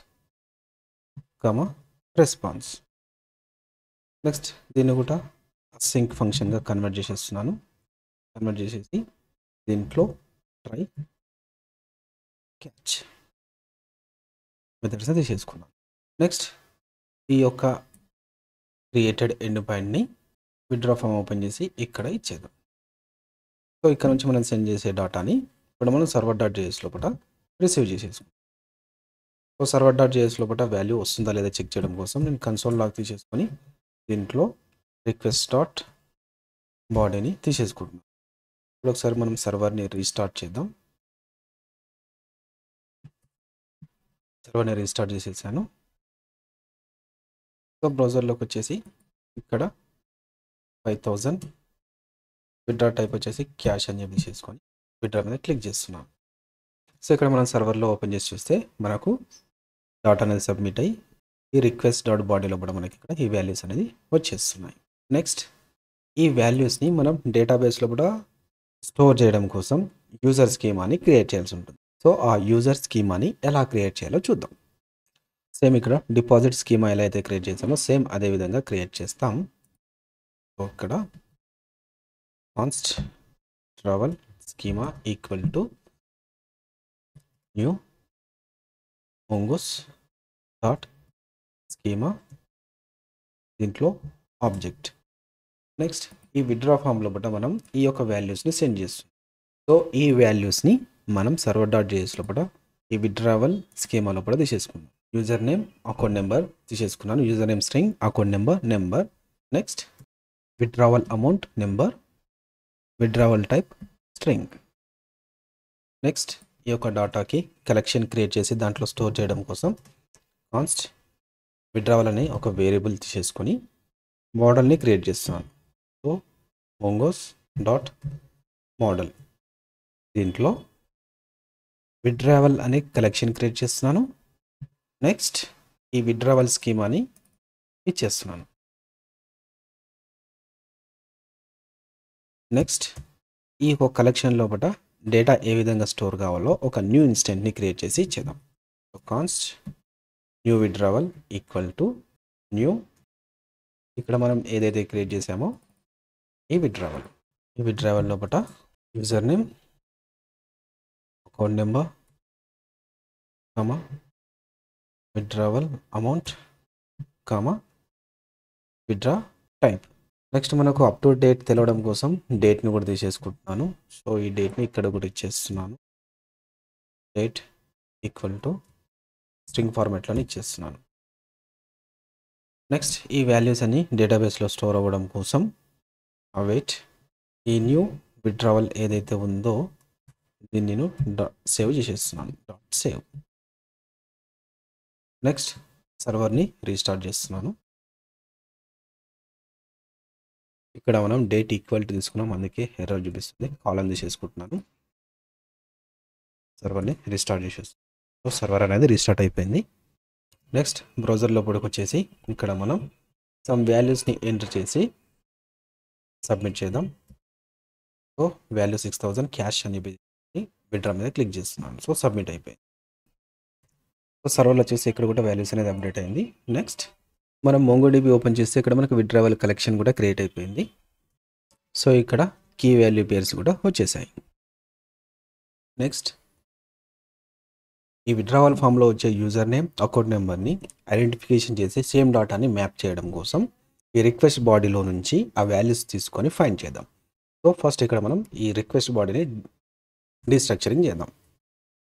S1: రెస్పాన్స్. నెక్స్ట్ దీన్ని కూడా సింక్ ఫంక్షన్గా కన్వర్ట్ చేసేస్తున్నాను. కన్వర్ట్ చేసేసి దీంట్లో ట్రై క్యాచ్ మెథడ్స్ తీసేసుకున్నాను. నెక్స్ట్ ఈ యొక్క క్రియేటెడ్ ఎండ్ పాయింట్ని విత్డ్రా ఫామ్ ఓపెన్ చేసి ఇక్కడ ఇచ్చేద్దాం. సో ఇక్కడ నుంచి మనం సెండ్ చేసే డాటాని ఇప్పుడు మనం సర్వర్ డాట్ JS లోపల రిసీవ్ చేసేసుకుంటాం. సో సర్వర్ డాట్ JS లోపల వాల్యూ వస్తుందా లేదా చెక్ చేయడం కోసం నేను కన్సోల్ లాగ్ తీసేసుకొని దీంట్లో రిక్వెస్ట్ డాట్ బాడీని తీసేసుకుంటున్నాం. ఇప్పుడు ఒకసారి మనం సర్వర్ని రీస్టార్ట్ చేద్దాం. సర్వర్ని రీస్టార్ట్ చేసేసాను. సో బ్రౌజర్లోకి వచ్చేసి ఇక్కడ 5000 విత్డ్రా టైప్ వచ్చేసి క్యాష్ అని చెప్పి తీసుకొని విత్డ్రా మీద క్లిక్ చేస్తున్నాను. సో ఇక్కడ మనం సర్వర్లో ఓపెన్ చేసి చూస్తే మనకు డాటా అనేది సబ్మిట్ అయ్యి ఈ రిక్వెస్ట్ డాట్ బాడీలో కూడా మనకి ఇక్కడ ఈ వాల్యూస్ అనేది వచ్చేస్తున్నాయి. నెక్స్ట్ ఈ వాల్యూస్ని మనం డేటాబేస్లో కూడా స్టోర్ చేయడం కోసం యూజర్ స్కీమాని క్రియేట్ చేయాల్సి ఉంటుంది. సో ఆ యూజర్ స్కీమాని ఎలా క్రియేట్ చేయాలో చూద్దాం. సేమ్ ఇక్కడ డిపాజిట్ స్కీమా ఎలా అయితే క్రియేట్ చేసామో సేమ్ అదే విధంగా క్రియేట్ చేస్తాం. సో ఇక్కడ const travel schema equal to new mongoose dot schema, దీంట్లో ఆబ్జెక్ట్. నెక్స్ట్ ఈ విత్డ్రా ఫామ్ లోపల మనం ఈ యొక్క వాల్యూస్ని సెండ్ చేస్తాం. సో ఈ వాల్యూస్ని మనం సర్వర్ డాట్ JS లోపల ఈ విత్డ్రావల్ స్కీమా లోపల తీసేసుకున్నాం. యూజర్ నేమ్ అకౌంట్ నెంబర్ తీసేసుకున్నాను. User name string, account number. Next withdrawal amount number, withdrawal type string. Next ఈ యొక్క డాటాకి కలెక్షన్ క్రియేట్ చేసి దాంట్లో స్టోర్ చేయడం కోసం కాన్స్ట్ విత్డ్రావల్ అనే ఒక వేరియబుల్ తీసేసుకొని మోడల్ని క్రియేట్ చేస్తున్నాను. సో mongoose డాట్ మోడల్, దీంట్లో విత్డ్రావల్ అనే కలెక్షన్ క్రియేట్ చేస్తున్నాను. నెక్స్ట్ ఈ విత్డ్రావల్ స్కీమాని ఇచ్చేస్తున్నాను. నెక్స్ట్ ఈ ఒక కలెక్షన్ లోపల డేటా ఏ విధంగా స్టోర్ కావాలో ఒక న్యూ ఇన్స్టెంట్ని క్రియేట్ చేసి ఇచ్చేద్దాం. Const new withdrawal equal to new, ఇక్కడ మనం ఏదైతే క్రియేట్ చేసామో ఈ విత్డ్రావల్ లోపల user name, account number, comma withdrawal amount, comma withdraw type. Next మనకు అప్ టు డేట్ తెలవడం కోసం డేట్ని కూడా తీసేసుకుంటున్నాను. సో ఈ డేట్ని ఇక్కడ కూడా ఇచ్చేస్తున్నాను. డేట్ ఈక్వల్ టు స్ట్రింగ్ ఫార్మాట్లోనే ఇచ్చేస్తున్నాను. నెక్స్ట్ ఈ వాల్యూస్ అన్ని డేటాబేస్లో స్టోర్ అవ్వడం కోసం అవైట్ ఈ న్యూ విత్డ్రావల్ ఏదైతే ఉందో దీన్ని నేను సేవ్ చేసేస్తున్నాను. సేవ్. నెక్స్ట్ సర్వర్ని రీస్టార్ట్ చేస్తున్నాను. ఇక్కడ మనం డేట్ ఈక్వల్ టు తీసుకున్నాం, అందుకే ఎర్రర్ చూపిస్తుంది. కాలం తీసేసుకుంటున్నాను. సర్వర్ని రీస్టార్ట్ చేసేస్తున్నాను. సో సర్వర్ అనేది రీస్టార్ట్ అయిపోయింది. నెక్స్ట్ బ్రౌజర్ లోపలికి వచ్చేసి ఇక్కడ మనం సమ్ వాల్యూస్ని ఎంటర్ చేసి సబ్మిట్ చేద్దాం. సో వాల్యూ 6000 క్యాష్ అని విత్డ్రా మీద క్లిక్ చేస్తున్నాను. సో సబ్మిట్ అయిపోయింది. సో సర్వర్లో వచ్చేసి ఇక్కడ కూడా వాల్యూస్ అనేది అప్డేట్ అయింది. నెక్స్ట్ మనం MongoDB ఓపెన్ చేస్తే ఇక్కడ మనకు విత్డ్రావల్ కలెక్షన్ కూడా క్రియేట్ అయిపోయింది. సో ఇక్కడ కీ వాల్యూ పేర్స్ కూడా వచ్చేసాయి. నెక్స్ట్ ఈ విత్డ్రావల్ ఫామ్లో వచ్చే యూజర్ నేమ్, అకౌంట్ నెంబర్ని ఐడెంటిఫికేషన్ చేసి సేమ్ డాటాని మ్యాప్ చేయడం కోసం ఈ రిక్వెస్ట్ బాడీలో నుంచి ఆ వాల్యూస్ తీసుకొని ఫైండ్ చేద్దాం. సో ఫస్ట్ ఇక్కడ మనం ఈ రిక్వెస్ట్ బాడీని డీస్ట్రక్చరింగ్ చేద్దాం.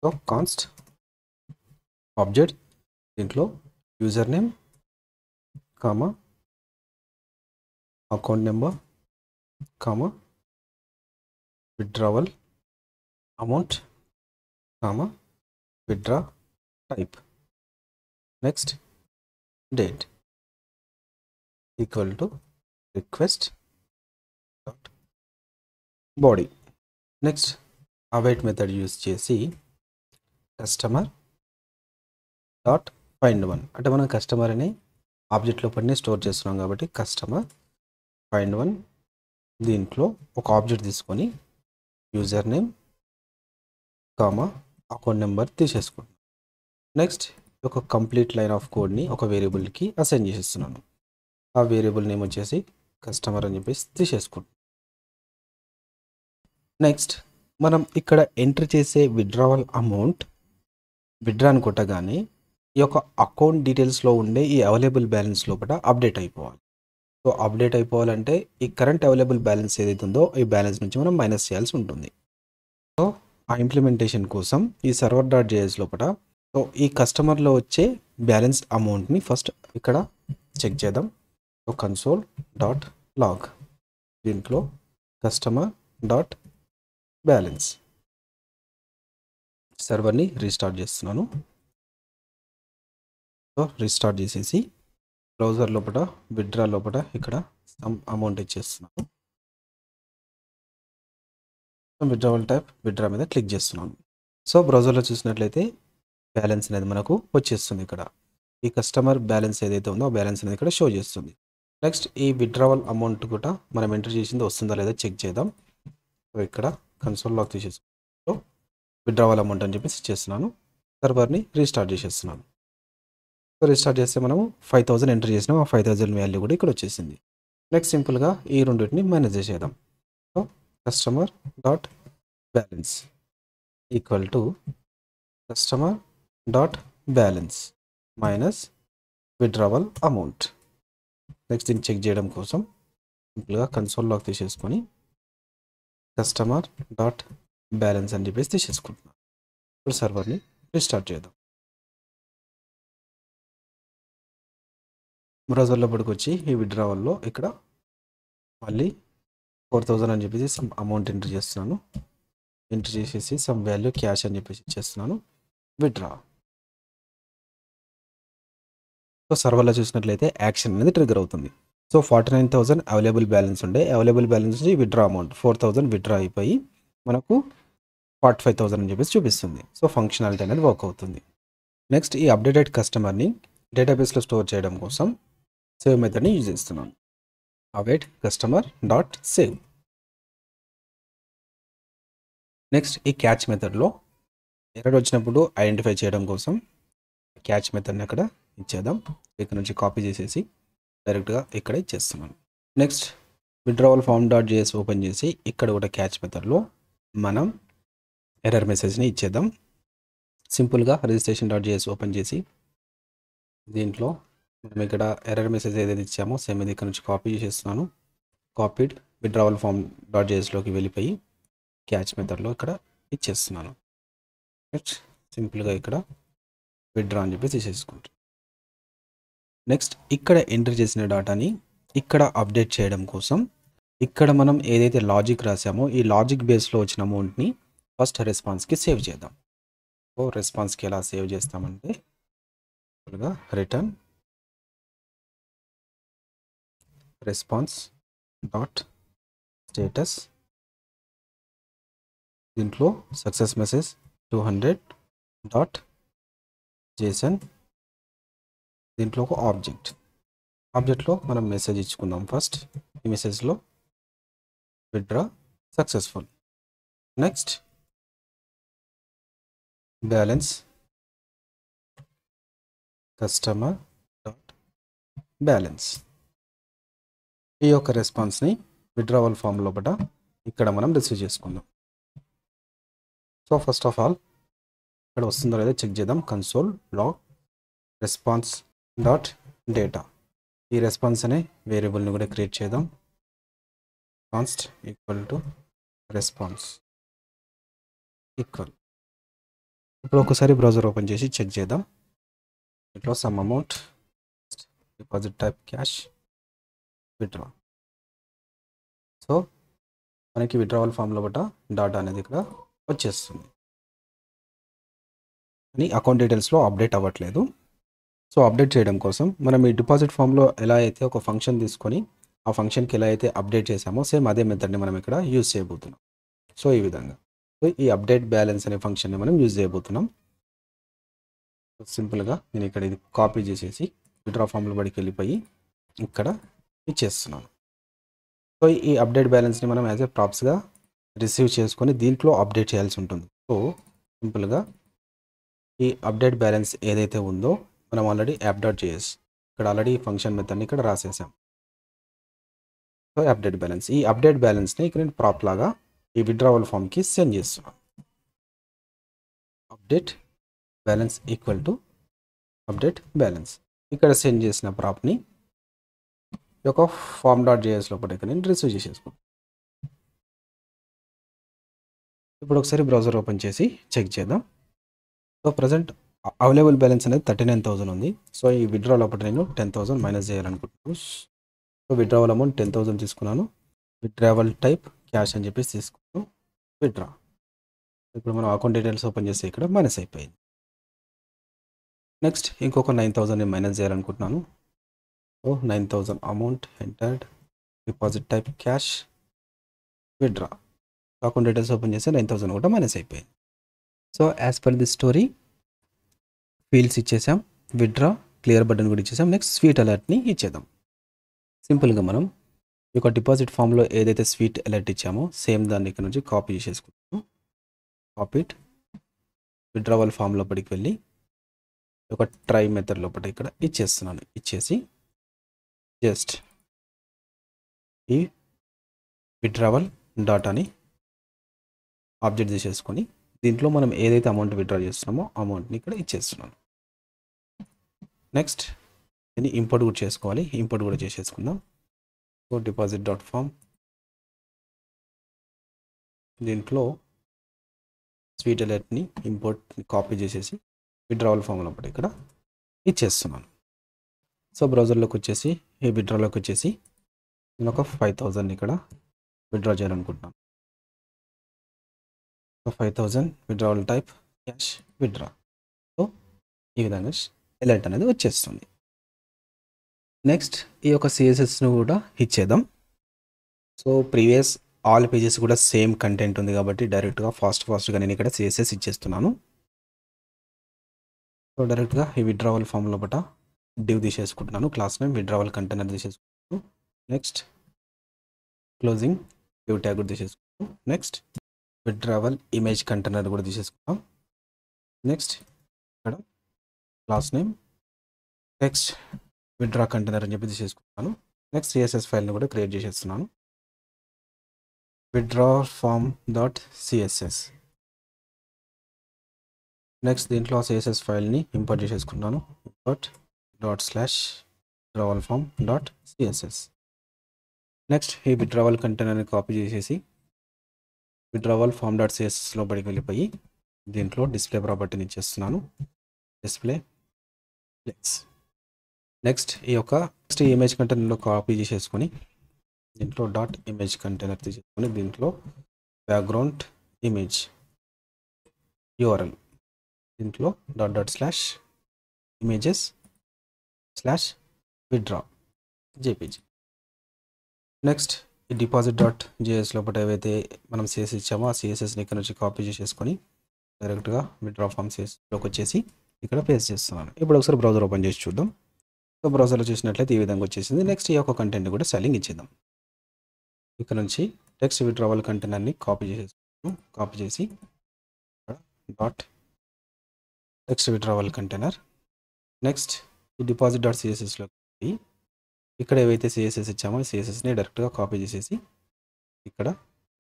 S1: సో కాన్స్ట్ ఆబ్జెక్ట్, దీంట్లో user name, comma account number, comma withdrawal amount, comma withdraw type. Next date equal to request dot body. Next await method use చేసి customer dot find one, అంటే మనం customer అనే object లోపలనే store చేస్తున్నాం కాబట్టి customer find one, దీంట్లో ఒక object తీసుకొని user name, comma account number తీసేసుకుంటాం. నెక్స్ట్ ఒక కంప్లీట్ లైన్ ఆఫ్ కోడ్ని ఒక వేరియబుల్కి అసైన్ చేసేస్తున్నాను. ఆ వేరియబుల్ నేమ్ వచ్చేసి కస్టమర్ అని చెప్పేసి తీసేసుకుంటాం. నెక్స్ట్ మనం ఇక్కడ ఎంటర్ చేసే విత్డ్రావల్ అమౌంట్ విత్డ్రాని కొట్టగానే ఈ యొక్క అకౌంట్ డీటెయిల్స్లో ఉండే ఈ అవైలబుల్ బ్యాలెన్స్ లోపల అప్డేట్ అయిపోవాలి. సో అప్డేట్ అయిపోవాలంటే ఈ కరెంట్ అవైలబుల్ బ్యాలెన్స్ ఏదైతే ఉందో ఈ బ్యాలెన్స్ నుంచి మనం మైనస్ చేయాల్సి ఉంటుంది. సో ఆ ఇంప్లిమెంటేషన్ కోసం ఈ server.js లోపల సో ఈ కస్టమర్లో వచ్చే బ్యాలెన్స్ అమౌంట్ని ఫస్ట్ ఇక్కడ చెక్ చేద్దాం. సో కన్సోల్ డాట్ లాగ్, దీంట్లో కస్టమర్ డాట్ బ్యాలెన్స్. సర్వర్ని రీస్టార్ట్ చేస్తున్నాను. సో రీస్టార్ట్ చేసేసి బ్రౌజర్ లోపల విత్డ్రా లోపల ఇక్కడ సమ్ అమౌంట్ ఇచ్చేస్తున్నాను. విత్డ్రావల్ టైప్ విత్డ్రా మీద క్లిక్ చేస్తున్నాను. సో బ్రౌజర్లో చూసినట్లయితే బ్యాలెన్స్ అనేది మనకు వచ్చేస్తుంది. ఇక్కడ ఈ కస్టమర్ బ్యాలెన్స్ ఏదైతే ఉందో ఆ బ్యాలెన్స్ అనేది ఇక్కడ షో చేస్తుంది. నెక్స్ట్ ఈ విత్డ్రావల్ అమౌంట్ కూడా మనం ఎంటర్ చేసింది వస్తుందా లేదా చెక్ చేద్దాం. సో ఇక్కడ కన్సోల్ లాగ్ తీసేసుకుంటూ విత్డ్రావల్ అమౌంట్ అని చెప్పేసి ఇచ్చేస్తున్నాను. సర్వర్ని రీస్టార్ట్ చేసేస్తున్నాను. సో రీస్టార్ట్ చేస్తే మనము 5000 ఎంటర్ చేసినాం. ఆ 5000 వాల్యూ కూడా ఇక్కడ వచ్చేసింది. నెక్స్ట్ సింపుల్గా ఈ రెండింటిని మేనేజ్ చేసేద్దాం. So customer dot balance equal to customer dot balance minus withdrawal amount. Next దీన్ని చెక్ చేయడం కోసం సింపుల్గా కన్సోల్ లాగ్ తీసేసుకొని కస్టమర్ డాట్ బ్యాలెన్స్ అని చెప్పేసి తీసేసుకుంటున్నాను. ఇప్పుడు సర్వర్ని రీస్టార్ట్ చేద్దాం. బ్రౌజర్లో పడుకొచ్చి ఈ విత్డ్రావల్లో ఇక్కడ మళ్ళీ 4000 అని చెప్పేసి సమ్ అమౌంట్ ఎంటర్ చేస్తున్నాను. ఎంటర్ చేసేసి సమ్ వాల్యూ క్యాష్ అని చెప్పేసి ఇచ్చేస్తున్నాను. విత్డ్రా. సో సర్వర్లో చూసినట్లయితే యాక్షన్ అనేది ట్రిగర్ అవుతుంది. సో 49,000 అవైలబుల్ బ్యాలెన్స్ ఉండే అవైలబుల్ బ్యాలెన్స్ నుంచి విత్డ్రా అమౌంట్ 4000 విత్డ్రా అయిపోయి మనకు 45,000 అని చెప్పేసి చూపిస్తుంది. సో ఫంక్షనాలిటీ అనేది వర్క్ అవుతుంది. నెక్స్ట్ ఈ అప్డేటెడ్ కస్టమర్ని డేటాబేస్లో స్టోర్ చేయడం కోసం సేవ్ మెథడ్ని యూజ్ చేస్తున్నాను. await customer dot save. Next ఈ క్యాచ్ మెథడ్లో ఎర్రర్ వచ్చినప్పుడు ఐడెంటిఫై చేయడం కోసం క్యాచ్ మెథడ్ని అక్కడ ఇచ్చేద్దాం. ఇక్కడ నుంచి కాపీ చేసేసి డైరెక్ట్గా ఇక్కడ ఇచ్చేస్తున్నాను. Next withdrawal form dot JS open చేసి ఇక్కడ కూడా క్యాచ్ మెథడ్లో మనం ఎర్రర్ మెసేజ్ని ఇచ్చేద్దాం. సింపుల్గా రిజిస్ట్రేషన్ డాట్ జేఎస్ ఓపెన్ చేసి దీంట్లో మనం ఇక్కడ ఎర్రర్ మెసేజ్ ఏదైతే ఇచ్చామో సేమ్ ఇది ఇక్కడ నుంచి కాపీ చేసేస్తున్నాను. కాపీడ్ విత్డ్రావల్ ఫామ్ డాట్ జేఎస్లోకి వెళ్ళిపోయి క్యాచ్ మెథడ్లో ఇక్కడ ఇచ్చేస్తున్నాను. నెక్స్ట్ సింపుల్గా ఇక్కడ విత్డ్రా అని చెప్పి తీసేసుకుంటాం. నెక్స్ట్ ఇక్కడ ఎంటర్ చేసిన డేటాని ఇక్కడ అప్డేట్ చేయడం కోసం ఇక్కడ మనం ఏదైతే లాజిక్ రాసామో ఈ లాజిక్ బేస్లో వచ్చిన అమౌంట్ని ఫస్ట్ రెస్పాన్స్కి సేవ్ చేద్దాం. సో రెస్పాన్స్కి ఎలా సేవ్ చేస్తామంటే రిటర్న్ రెస్పాన్స్ డాట్ స్టేటస్, దీంట్లో సక్సెస్ మెసేజ్ 200 డాట్ జేసన్, దీంట్లో ఒక ఆబ్జెక్ట్లో మనం మెసేజ్ ఇచ్చుకుందాం. ఫస్ట్ ఈ మెసేజ్లో withdraw successful. Next balance customer dot balance. ఈ యొక్క రెస్పాన్స్ని విత్డ్రావల్ ఫామ్ లోపల ఇక్కడ మనం రిసీవ్ చేసుకుందాం. సో ఫస్ట్ ఆఫ్ ఆల్ ఇక్కడ వస్తుందో లేదో చెక్ చేద్దాం. Console log response dot data, ఈ రెస్పాన్స్ అనే వేరియబుల్ని కూడా క్రియేట్ చేద్దాం. Const equal to response equal. ఇప్పుడు ఒకసారి బ్రౌజర్ ఓపెన్ చేసి చెక్ చేద్దాం. ఇట్లా some amount deposit type cash withdraw. So మనకి విత్డ్రావల్ ఫామ్లో బట్ట డాటా అనేది ఇక్కడ వచ్చేస్తుంది. అని అకౌంట్ డీటెయిల్స్లో అప్డేట్ అవ్వట్లేదు. సో అప్డేట్ చేయడం కోసం మనం ఈ డిపాజిట్ ఫామ్లో ఎలా అయితే ఒక ఫంక్షన్ తీసుకొని ఆ ఫంక్షన్కి ఎలా అయితే అప్డేట్ చేసామో సేమ్ అదే మెథడ్ని మనం ఇక్కడ యూజ్ చేయబోతున్నాం. సో ఈ విధంగా ఈ అప్డేట్ బ్యాలెన్స్ అనే ఫంక్షన్ని మనం యూజ్ చేయబోతున్నాం. సింపుల్గా నేను ఇక్కడ ఇది కాపీ చేసేసి విత్డ్రా ఫామ్లో బడికి వెళ్ళిపోయి ఇక్కడ ఇచ్చేస్తున్నాను. సో ఈ అప్డేట్ బ్యాలెన్స్ని మనం యాజ్ ఏ ప్రాప్స్గా రిసీవ్ చేసుకొని దీంట్లో అప్డేట్ చేయాల్సి ఉంటుంది. సో సింపుల్గా ఈ అప్డేట్ బ్యాలెన్స్ ఏదైతే ఉందో మనం ఆల్రెడీ యాప్ డాట్ జేఎస్ ఇక్కడ ఆల్రెడీ ఫంక్షన్ మెథడ్ని ఇక్కడ రాసేసాం. సో అప్డేట్ బ్యాలెన్స్, ఈ అప్డేట్ బ్యాలెన్స్ని ఇక్కడ నేను ప్రాప్ లాగా ఈ విత్డ్రావల్ ఫామ్కి సెండ్ చేస్తున్నాను. Update balance equal to update balance, ఇక్కడ సెండ్ చేసిన ప్రాప్ని ఈ యొక్క ఫామ్ డాట్ జేఎస్ లోపల ఇక్కడ నేను రిసీవ్ చేసేసుకుంటాను. ఇప్పుడు ఒకసారి బ్రౌజర్ ఓపెన్ చేసి చెక్ చేద్దాం. సో ప్రజెంట్ అవైలబుల్ బ్యాలెన్స్ అనేది 39,000 ఉంది. సో ఈ విత్డ్రా లోపల నేను 10,000 మైనస్ చేయాలనుకుంటున్నాను. సో విత్డ్రావల్ అమౌంట్ 10,000 తీసుకున్నాను. విత్డ్రావల్ టైప్ క్యాష్ అని చెప్పేసి తీసుకున్నాను. విత్డ్రా. ఇప్పుడు మనం అకౌంట్ డీటెయిల్స్ ఓపెన్ చేస్తే ఇక్కడ మైనస్ అయిపోయింది. నెక్స్ట్ ఇంకొక 9,000 మైనస్ చేయాలనుకుంటున్నాను. So 9,000 amount entered, deposit type cash, withdraw. Account details open చేస్తే 9,000 కూడా మైనస్ అయిపోయింది. So as per the story fields ఇచ్చేసాం, విత్డ్రా క్లియర్ బటన్ కూడా ఇచ్చేసాం. నెక్స్ట్ స్వీట్ అలర్ట్ని ఇచ్చేద్దాం. సింపుల్గా మనం ఈ యొక్క డిపాజిట్ ఫామ్లో ఏదైతే స్వీట్ అలర్ట్ ఇచ్చామో సేమ్ దాన్ని ఇక్కడ నుంచి కాపీ చేసేసుకుంటాము. కాపీట్ విత్డ్రావల్ ఫామ్ లోపలికి వెళ్ళి ఒక ట్రై మెథడ్ లోపల ఇక్కడ ఇచ్చేస్తున్నాను. ఇచ్చేసి జస్ట్ ఈ విత్డ్రావల్ డాటాని ఆబ్జెక్ట్ చేసేసుకొని దీంట్లో మనం ఏదైతే అమౌంట్ విత్డ్రా చేస్తున్నామో అమౌంట్ని ఇక్కడ ఇచ్చేస్తున్నాను. నెక్స్ట్ దీన్ని ఇంపోర్ట్ కూడా చేసుకోవాలి. ఇంపోర్ట్ కూడా చేసేసుకుందాం. సో డిపాజిట్ డాట్ ఫామ్, దీంట్లో స్వీట్ అలర్ట్ని ఇంపోర్ట్ని కాపీ చేసేసి విత్డ్రావల్ ఫామ్ లోపల ఇక్కడ ఇచ్చేస్తున్నాను. సో బ్రౌజర్లోకి వచ్చేసి ఈ విత్డ్రాలోకి వచ్చేసి నేను ఒక 5,000 ఇక్కడ విత్డ్రా చేయాలనుకుంటున్నాను. So 5,000 withdrawal type cash withdraw. So ఈ విధంగా అలర్ట్ అనేది వచ్చేస్తుంది. నెక్స్ట్ ఈ యొక్క సిఎస్ఎస్ను కూడా ఇచ్చేద్దాం. సో ప్రీవియస్ ఆల్ పేజెస్ కూడా సేమ్ కంటెంట్ ఉంది కాబట్టి డైరెక్ట్గా ఫాస్ట్గా నేను ఇక్కడ సిఎస్ఎస్ ఇచ్చేస్తున్నాను. సో డైరెక్ట్గా ఈ విత్డ్రావల్ ఫామ్ లోపల డివ్ తీసేసుకుంటున్నాను. క్లాస్ నేమ్ విత్డ్రావల్ కంటైనర్ తీసేసుకుంటాను. నెక్స్ట్ క్లోజింగ్ డివ్ ట్యాగ్ కూడా తీసేసుకుంటాను. నెక్స్ట్ విత్డ్రావల్ ఇమేజ్ కంటైనర్ కూడా తీసేసుకుంటాం. నెక్స్ట్ ఇక్కడ class name next withdraw container అని చెప్పి తీసేసుకుంటాను. నెక్స్ట్ సిఎస్ఎస్ ఫైల్ని కూడా క్రియేట్ చేసేస్తున్నాను. Withdraw form dot CSS. Next దీంట్లో సిఎస్ఎస్ ఫైల్ని ఇంపోర్ట్ చేసేసుకుంటాను. Import dot slash withdrawal form dot CSS. Next ఈ విత్డ్రావల్ కంటైనర్ని కాపీ చేసేసి విత్డ్రావల్ ఫామ్ డాట్ సిఎస్ఎస్ లోపలికి వెళ్ళిపోయి దీంట్లో డిస్ప్లే ప్రాపర్టీని ఇచ్చేస్తున్నాను. Display flex. నెక్స్ట్ ఈ ఇమేజ్ కంటైనర్లో కాపీ చేసేసుకొని దీంట్లో డాట్ ఇమేజ్ కంటైనర్ తీసేసుకొని దీంట్లో బ్యాక్గ్రౌండ్ ఇమేజ్ యూఆర్ఎల్ దీంట్లో dot slash images slash withdraw JPG. Next ఈ డిపాజిట్ డాట్ జేఎస్ లోపల ఏవైతే మనం సిఎస్ ఇచ్చామో ఆ సిఎస్ఎస్ని ఇక్కడ నుంచి కాపీ చేసేసుకొని డైరెక్ట్గా విత్డ్రా ఫామ్ సిఎస్లోకి వచ్చేసి ఇక్కడ పేస్ట్ చేస్తున్నాను. ఇప్పుడు ఒకసారి బ్రౌజర్ ఓపెన్ చేసి చూద్దాం. సో బ్రౌజర్లో చూసినట్లయితే ఈ విధంగా వచ్చేసింది. నెక్స్ట్ ఈ యొక్క కంటెంట్ కూడా స్టైలింగ్ ఇచ్చేద్దాం. ఇక్కడ నుంచి టెక్స్ట్ విత్డ్రావల్ కంటైనర్ని కాపీ చేసి dot text withdrawal container. Next ఈ డిపాజిట్ డాట్ సిఎస్ఎస్లోకి ఇక్కడ ఏవైతే సిఎస్ఎస్ ఇచ్చామో సిఎస్ఎస్ని డైరెక్ట్గా కాపీ చేసేసి ఇక్కడ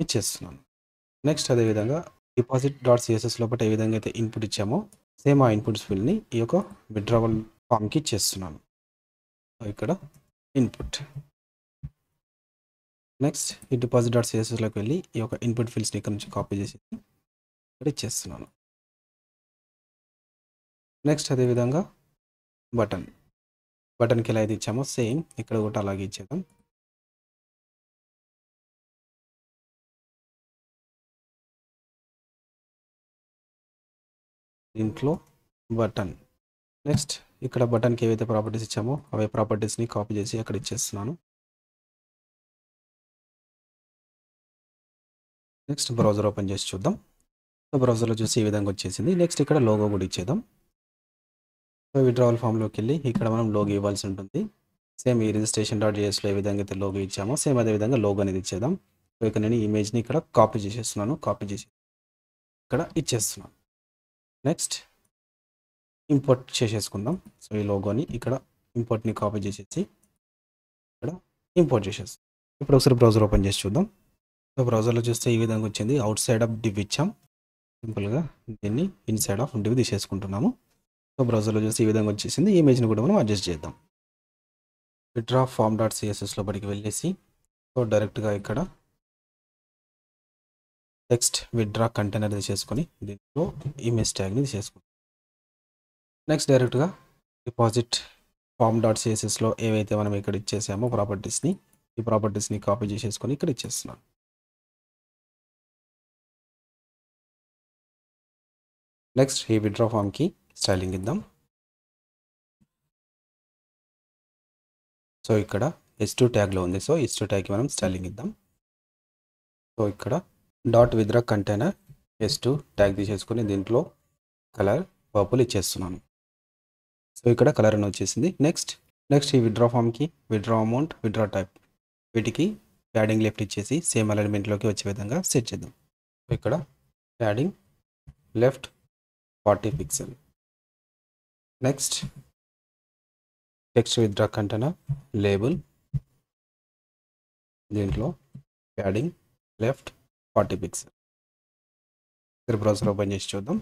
S1: ఇచ్చేస్తున్నాను. నెక్స్ట్ అదేవిధంగా డిపాజిట్ డాట్ సిఎస్ఎస్ లోపల ఏ విధంగా అయితే ఇన్పుట్ ఇచ్చామో సేమ్ ఆ ఇన్పుట్స్ ఫీల్డ్ని ఈ యొక్క విత్డ్రావల్ ఫామ్కి ఇచ్చేస్తున్నాను. ఇక్కడ ఇన్పుట్. నెక్స్ట్ ఈ డిపాజిట్ డాట్ సిఎస్ఎస్లోకి వెళ్ళి ఈ యొక్క ఇన్పుట్ ఫీల్డ్స్ని ఇక్కడ నుంచి కాపీ చేసి ఇక్కడ ఇచ్చేస్తున్నాను. నెక్స్ట్ అదేవిధంగా బటన్కి ఎలా అయితే ఇచ్చామో సేమ్ ఇక్కడ కూడా అలాగే ఇచ్చేద్దాం. దీంట్లో బటన్. నెక్స్ట్ ఇక్కడ బటన్కి ఏవైతే ప్రాపర్టీస్ ఇచ్చామో అవే ప్రాపర్టీస్ని కాపీ చేసి అక్కడ ఇచ్చేస్తున్నాను. నెక్స్ట్ బ్రౌజర్ ఓపెన్ చేసి చూద్దాం. సో బ్రౌజర్లో చూసి ఈ విధంగా వచ్చేసింది. నెక్స్ట్ ఇక్కడ లోగో కూడా ఇచ్చేద్దాం. సో విత్డ్రావల్ ఫామ్లోకి వెళ్ళి ఇక్కడ మనం లోగో ఇవ్వాల్సి ఉంటుంది. సేమ్ ఈ రిజిస్ట్రేషన్ డాట్ జేఎస్లో ఏ విధంగా అయితే లోగో ఇచ్చామో సేమ్ అదే విధంగా లోగో అనేది ఇచ్చేద్దాం. సో ఇక్కడ నేను ఇమేజ్ని ఇక్కడ కాపీ చేసేస్తున్నాను. కాపీ చేసి ఇక్కడ ఇచ్చేస్తున్నాను. నెక్స్ట్ ఇంపోర్ట్ చేసేసుకుందాం. సో ఈ లోగోని ఇక్కడ ఇంపోర్ట్ని కాపీ చేసేసి ఇక్కడ ఇంపోర్ట్ చేసేస్తాం. ఇప్పుడు ఒకసారి బ్రౌజర్ ఓపెన్ చేసి చూద్దాం. సో బ్రౌజర్లో చూస్తే ఈ విధంగా వచ్చింది. అవుట్ సైడ్ ఆఫ్ డివ్ ఇచ్చాం. సింపుల్గా దీన్ని ఇన్సైడ్ ఆఫ్ డివ్ తీసేసుకుంటున్నాము. సో బ్రౌజర్లో చూస్తే ఈ విధంగా వచ్చేసింది. ఈ ఇమేజ్ని కూడా మనం అడ్జస్ట్ చేద్దాం. విత్డ్రా ఫామ్ డాట్ సిఎస్ఎస్ లోపలికి వెళ్ళేసి సో డైరెక్ట్గా ఇక్కడ టెక్స్ట్ విత్డ్రా కంటైనర్ తీసేసుకొని దీంట్లో ఇమేజ్ ట్యాగ్ని తీసేసుకుంటాం. నెక్స్ట్ డైరెక్ట్గా డిపాజిట్ ఫామ్ డాట్ సిఎస్ఎస్లో ఏవైతే మనం ఇక్కడ ఇచ్చేసామో ఈ ప్రాపర్టీస్ని కాపీ చేసేసుకొని ఇక్కడ ఇచ్చేస్తున్నాను. నెక్స్ట్ ఈ విత్డ్రా ఫామ్కి స్టైలింగ్ ఇద్దాం. సో ఇక్కడ S2 ట్యాగ్లో ఉంది. సో S2 ట్యాగ్కి మనం స్టైలింగ్ ఇద్దాం. సో ఇక్కడ dot withdraw container S2 tag తీసేసుకొని దీంట్లో కలర్ పర్పుల్ ఇచ్చేస్తున్నాను. సో ఇక్కడ కలర్ అని వచ్చేసింది. నెక్స్ట్ ఈ విత్డ్రా ఫామ్కి విత్డ్రా అమౌంట్ విత్డ్రా టైప్ వీటికి ప్యాడింగ్ లెఫ్ట్ ఇచ్చేసి సేమ్ అలైన్మెంట్లోకి వచ్చే విధంగా సెట్ చేద్దాం. సో ఇక్కడ padding left 40 pixel. Next text withdraw container label దీంట్లో padding left 40 pixel. Browser open చేసి చూద్దాం.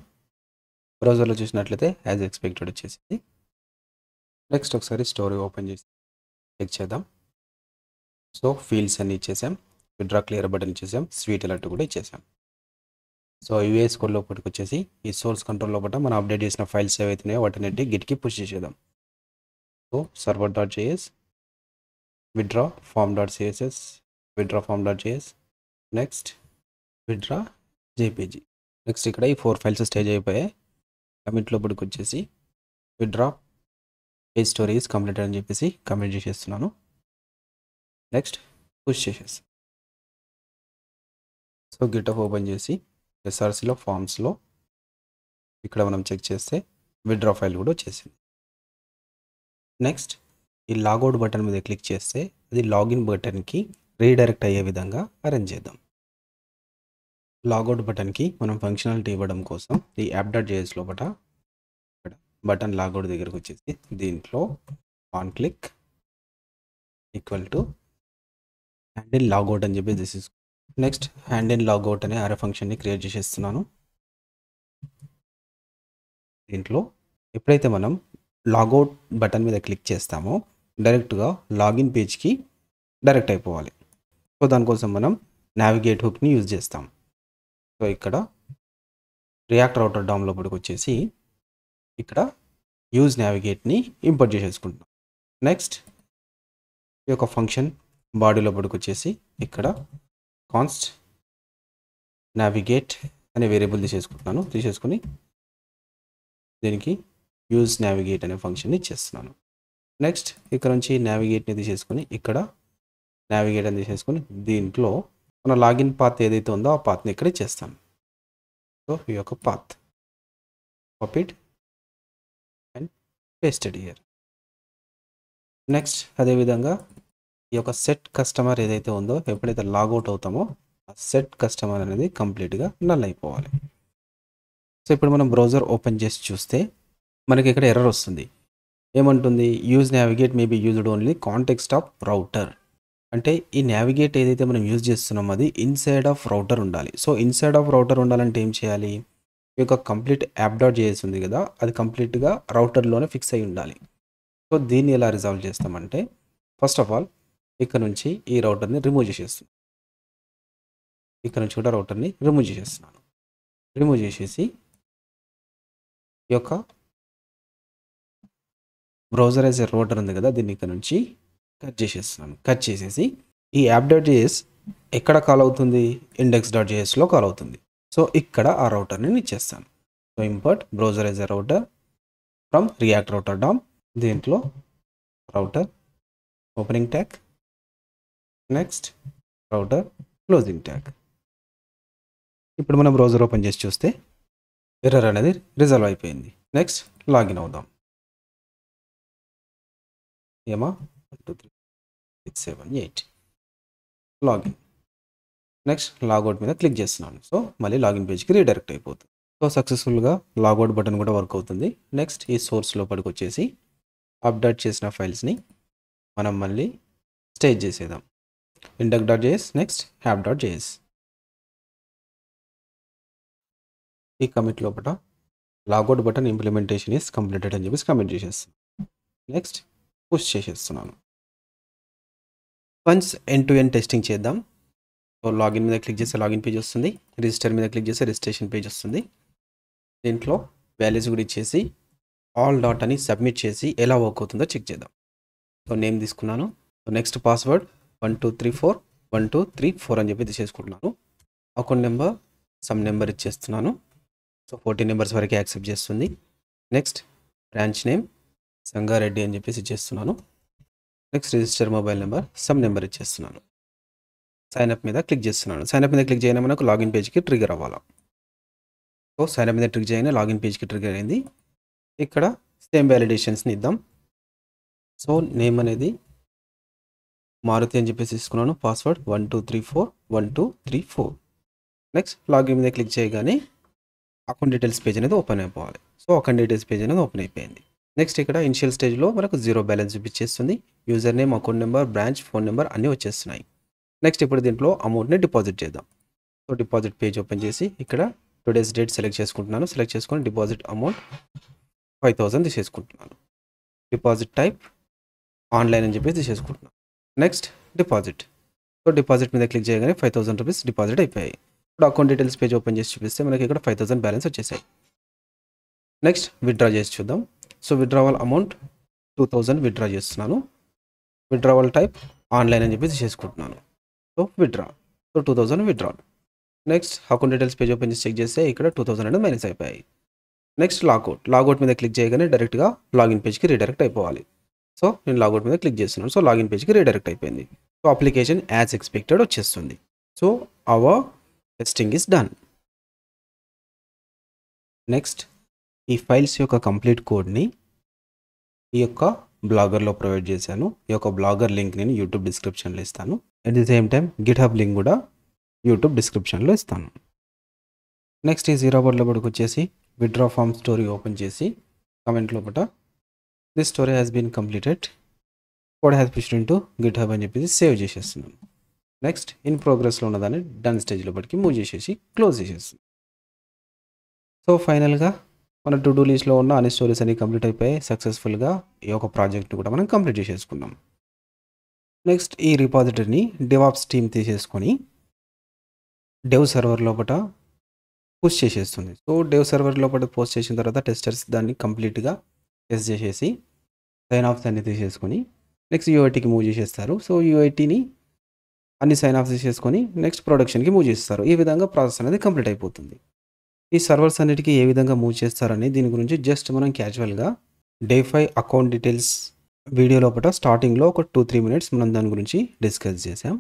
S1: బ్రౌజర్లో చూసినట్లయితే యాజ్ ఎక్స్పెక్టెడ్ వచ్చేసింది. నెక్స్ట్ ఒకసారి స్టోరీ ఓపెన్ చేసి చెక్ చేద్దాం. సో ఫీల్డ్స్ అన్ని ఇచ్చేసాం. విత్డ్రా క్లియర్ బటన్ ఇచ్చేసాం. స్వీట్ అలర్ట్ కూడా ఇచ్చేసాం. సో యూఎస్ కోడ్ లోపలికి వచ్చేసి ఈ సోర్స్ కంట్రోల్ లోపల మనం అప్డేట్ చేసిన ఫైల్స్ ఏవైతున్నాయో వాటిని గిట్కి పుష్ చేసేద్దాం. So server dot JS withdraw form dot CSS withdraw form dot JS next withdraw JPG. Next ఇక్కడ ఈ 4 ఫైల్స్ స్టేజ్ అయిపోయాయి. కమిట్ లోపలికి వచ్చేసి విత్డ్రా పేజ్ స్టోరీస్ కంప్లీటెడ్ అని చెప్పేసి కమెంట్ చేసేస్తున్నాను. నెక్స్ట్ పుష్ చేసేస్తాను. సో గిటప్ ఓపెన్ చేసి ఎస్ఆర్సిలో ఫామ్స్లో ఇక్కడ మనం చెక్ చేస్తే విత్డ్రా ఫైల్ కూడా వచ్చేసింది. నెక్స్ట్ ఈ లాగౌట్ బటన్ మీద క్లిక్ చేస్తే అది లాగిన్ బటన్కి రీడైరెక్ట్ అయ్యే విధంగా అరేంజ్ చేద్దాం. లాగౌట్ బటన్కి మనం ఫంక్షనాలిటీ ఇవ్వడం కోసం ఈ యాప్.js లోపల ఇక్కడ బటన్ లాగౌట్ దగ్గరకు వచ్చేసి దీంట్లో on click equal to handle logout అని చెప్పి this is. Next handle logout అనే అరే ఫంక్షన్ని క్రియేట్ చేసేస్తున్నాను. దీంట్లో ఎప్పుడైతే మనం లాగౌట్ బటన్ మీద క్లిక్ చేస్తామో డైరెక్ట్గా లాగిన్ పేజ్కి డైరెక్ట్ అయిపోవాలి. సో దానికోసం మనం నావిగేట్ హుక్ని యూజ్ చేస్తాం. సో ఇక్కడ రియాక్ట్ రౌటర్ డామ్ లోపలికి వచ్చేసి ఇక్కడ యూజ్ నావిగేట్ని ఇంపోర్ట్ చేసేసుకుంటున్నాం. నెక్స్ట్ ఈ యొక్క ఫంక్షన్ బాడీ లోపలికి వచ్చేసి ఇక్కడ కాన్స్ట్ నావిగేట్ అనే వేరియబుల్ తీసేసుకుని దీనికి యూజ్ నావిగేట్ అనే ఫంక్షన్ని ఇచ్చేస్తున్నాను. నెక్స్ట్ ఇక్కడ నుంచి నావిగేట్ని తీసేసుకుని ఇక్కడ నావిగేట్ అని తీసేసుకుని దీంట్లో మన లాగిన్ పాత్ ఏదైతే ఉందో ఆ పాత్ని ఇక్కడ ఇచ్చేస్తాను. సో ఈ యొక్క path copied and pasted here. Next అదేవిధంగా ఈ యొక్క సెట్ కస్టమర్ ఏదైతే ఉందో ఎప్పుడైతే లాగౌట్ అవుతామో ఆ సెట్ కస్టమర్ అనేది కంప్లీట్గా నల్ అయిపోవాలి. సో ఇప్పుడు మనం బ్రౌజర్ ఓపెన్ చేసి చూస్తే మనకి ఇక్కడ ఎర్రర్ వస్తుంది. ఏమంటుంది? Use navigate may be used only context of router. అంటే ఈ నావిగేట్ ఏదైతే మనం యూజ్ చేస్తున్నామో అది ఇన్సైడ్ ఆఫ్ రౌటర్ ఉండాలి. సో ఇన్సైడ్ ఆఫ్ రౌటర్ ఉండాలంటే ఏం చేయాలి? ఈ యొక్క కంప్లీట్ యాప్.js ఉంది కదా, అది కంప్లీట్గా రౌటర్లోనే ఫిక్స్ అయి ఉండాలి. సో దీన్ని ఎలా రిజాల్వ్ చేస్తామంటే ఫస్ట్ ఆఫ్ ఆల్ ఇక్కడ నుంచి ఈ రౌటర్ని రిమూవ్ చేసేస్తున్నాను. ఇక్కడ నుంచి కూడా రౌటర్ని రిమూవ్ చేసేస్తున్నాను. రిమూవ్ చేసేసి ఈ యొక్క బ్రౌజర్ యాజ్ ఎ రౌటర్ ఉంది కదా, దీన్ని ఇక్కడ నుంచి కట్ చేసేస్తున్నాను. కట్ చేసేసి ఈ యాప్.js ఎక్కడ కాల్ అవుతుంది? index.jsలో కాల్ అవుతుంది. సో ఇక్కడ ఆ రౌటర్ని ఇచ్చేస్తాను. So import browser as a router from React router DOM. దీంట్లో router opening tag, next router closing tag. ఇప్పుడు మనం బ్రౌజర్ ఓపెన్ చేసి చూస్తే ఎర్రర్ అనేది రిజాల్వ్ అయిపోయింది. నెక్స్ట్ లాగిన్ అవుదాం. ఏమా 1 2 3 6 7 8 లాగిన్. నెక్స్ట్ లాగౌట్ మీద క్లిక్ చేస్తున్నాను. సో మళ్ళీ లాగిన్ పేజ్కి రీడైరెక్ట్ అయిపోతుంది. సో సక్సెస్ఫుల్గా లాగౌట్ బటన్ కూడా వర్క్ అవుతుంది. నెక్స్ట్ ఈ సోర్స్ లోపలికి వచ్చేసి అప్డేట్ చేసిన ఫైల్స్ని మనం మళ్ళీ స్టేజ్ చేసేద్దాం. index.js, next app.js. ఈ కమిట్ లోపల logout button implementation is completed అని చెప్పేసి కమిట్ చేసేస్తాను. నెక్స్ట్ పుష్ చేసేస్తున్నాను. Once end to end testing చేద్దాం. సో లాగిన్ మీద క్లిక్ చేస్తే లాగిన్ పేజ్ వస్తుంది. రిజిస్టర్ మీద క్లిక్ చేస్తే రిజిస్ట్రేషన్ పేజ్ వస్తుంది. దీంట్లో వాల్యూస్ కూడా ఇచ్చేసి ఆల్ డాట్ అని సబ్మిట్ చేసి ఎలా వర్క్ అవుతుందో చెక్ చేద్దాం. సో నేమ్ తీసుకున్నాను. సో నెక్స్ట్ పాస్వర్డ్ 1234 అని చెప్పి తీసేసుకుంటున్నాను. అకౌంట్ నెంబర్ సమ్ నెంబర్ ఇచ్చేస్తున్నాను. సో 14 నెంబర్స్ వరకు యాక్సెప్ట్ చేస్తుంది. నెక్స్ట్ బ్రాంచ్ నేమ్ సంగారెడ్డి అని చెప్పేసి ఇచ్చేస్తున్నాను. Next register mobile number some number ఇచ్చేస్తున్నాను. సైన్అప్ మీద క్లిక్ చేస్తున్నాను. సైన్అప్ మీద క్లిక్ చేయగానే మనకు లాగిన్ పేజ్కి ట్రిగర్ అవ్వాలి. సో సైన్అప్ మీద క్లిక్ చేయగానే లాగిన్ పేజ్కి ట్రిగర్ అయింది. ఇక్కడ సేమ్ వ్యాలిడేషన్స్ని ఇద్దాం. సో నేమ్ అనేది మారుతి అని చెప్పేసి తీసుకున్నాను. పాస్వర్డ్ 1234. నెక్స్ట్ లాగిన్ మీద క్లిక్ చేయగానే అకౌంట్ డీటెయిల్స్ పేజ్ అనేది ఓపెన్ అయిపోవాలి. సో అకౌంట్ డీటెయిల్స్ పేజ్ అనేది ఓపెన్ అయిపోయింది. నెక్స్ట్ ఇక్కడ ఇనిషియల్ స్టేజ్లో మనకు 0 బ్యాలెన్స్ చూపించేస్తుంది. User name, account number, branch, phone number అన్నీ వచ్చేస్తున్నాయి. నెక్స్ట్ ఇప్పుడు దీంట్లో అమౌంట్ని డిపాజిట్ చేద్దాం. సో డిపాజిట్ పేజ్ ఓపెన్ చేసి ఇక్కడ టుడేస్ డేట్ సెలెక్ట్ చేసుకుంటున్నాను. సెలెక్ట్ చేసుకొని డిపాజిట్ అమౌంట్ 5000 తీసేసుకుంటున్నాను. డిపాజిట్ టైప్ ఆన్లైన్ అని చెప్పేసి తీసేసుకుంటున్నాను. Next deposit. సో డిపాజిట్ మీద క్లిక్ చేయగానే 5000 రూపీస్ డిపాజిట్ అయిపోయాయి. ఇప్పుడు అకౌంట్ డీటెయిల్స్ పేజ్ ఓపెన్ చేసి చూపిస్తే మనకి ఇక్కడ 5000 బ్యాలెన్స్ వచ్చేసాయి. నెక్స్ట్ విత్డ్రా చేసి చూద్దాం. సో విత్డ్రావల్ అమౌంట్ 2000 విత్డ్రా చేస్తున్నాను. విత్డ్రావల్ టైప్ ఆన్లైన్ అని చెప్పేసి చేసుకుంటున్నాను. So withdraw. So 2000 withdraw. Next account details page open చేసి చెక్ చేస్తే ఇక్కడ 2000 అనేది మైనస్ అయిపోయాయి. Next logout. లాగౌట్ మీద క్లిక్ చేయగానే డైరెక్ట్గా లాగిన్ పేజ్కి రీడైరెక్ట్ అయిపోవాలి. సో నేను లాగౌట్ మీద క్లిక్ చేస్తున్నాను. సో లాగిన్ పేజ్కి రీడైరెక్ట్ అయిపోయింది. సో అప్లికేషన్ యాజ్ ఎక్స్పెక్టెడ్ వచ్చేస్తుంది. So our testing is done. Next ఈ ఫైల్స్ యొక్క కంప్లీట్ కోడ్ని ఈ యొక్క బ్లాగర్లో ప్రొవైడ్ చేశాను. ఈ యొక్క బ్లాగర్ లింక్ నేను యూట్యూబ్ డిస్క్రిప్షన్లో ఇస్తాను. At the same time GitHub link కూడా యూట్యూబ్ డిస్క్రిప్షన్లో ఇస్తాను. నెక్స్ట్ ఈ జీరో బోర్డ్లోకి వచ్చేసి విత్డ్రా ఫామ్ స్టోరీ ఓపెన్ చేసి కమెంట్ లోపల this story has been completed, code has pushed into GitHub అని చెప్పేసి సేవ్ చేసేస్తున్నాను. నెక్స్ట్ ఇన్ ప్రోగ్రెస్లో ఉన్నదాన్ని డన్ స్టేజ్ లోపలికి మూవ్ చేసేసి క్లోజ్ చేసేస్తున్నాను. సో ఫైనల్గా మన టు డూ లిస్ట్లో ఉన్న అన్ని స్టోరీస్ అన్ని కంప్లీట్ అయిపోయాయి. సక్సెస్ఫుల్గా ఈ యొక్క ప్రాజెక్ట్ని కూడా మనం కంప్లీట్ చేసేసుకున్నాం. నెక్స్ట్ ఈ రిపాజిటరీని డెవాప్స్ టీమ్ తీసేసుకొని డెవ్ సర్వర్ లోపల పుష్ చేసేస్తుంది. సో డెవ్ సర్వర్ లోపల పోస్ట్ చేసిన తర్వాత టెస్టర్స్ దాన్ని కంప్లీట్గా టెస్ట్ చేసేసి సైన్ ఆఫ్స్ అన్ని తీసేసుకొని నెక్స్ట్ యూఐటీకి మూవ్ చేసేస్తారు. సో యూఐటీని అన్ని సైన్ ఆఫ్స్ తీసేసుకొని నెక్స్ట్ ప్రొడక్షన్కి మూవ్ చేస్తారు. ఈ విధంగా ప్రాసెస్ అనేది కంప్లీట్ అయిపోతుంది. ఈ సర్వర్స్ అన్నిటికీ ఏ విధంగా మూవ్ చేస్తారని దీని గురించి జస్ట్ మనం క్యాజువల్గా డే 5 అకౌంట్ డీటెయిల్స్ వీడియో లోపల స్టార్టింగ్లో ఒక 2-3 మినిట్స్ మనం దాని గురించి డిస్కస్ చేసాం.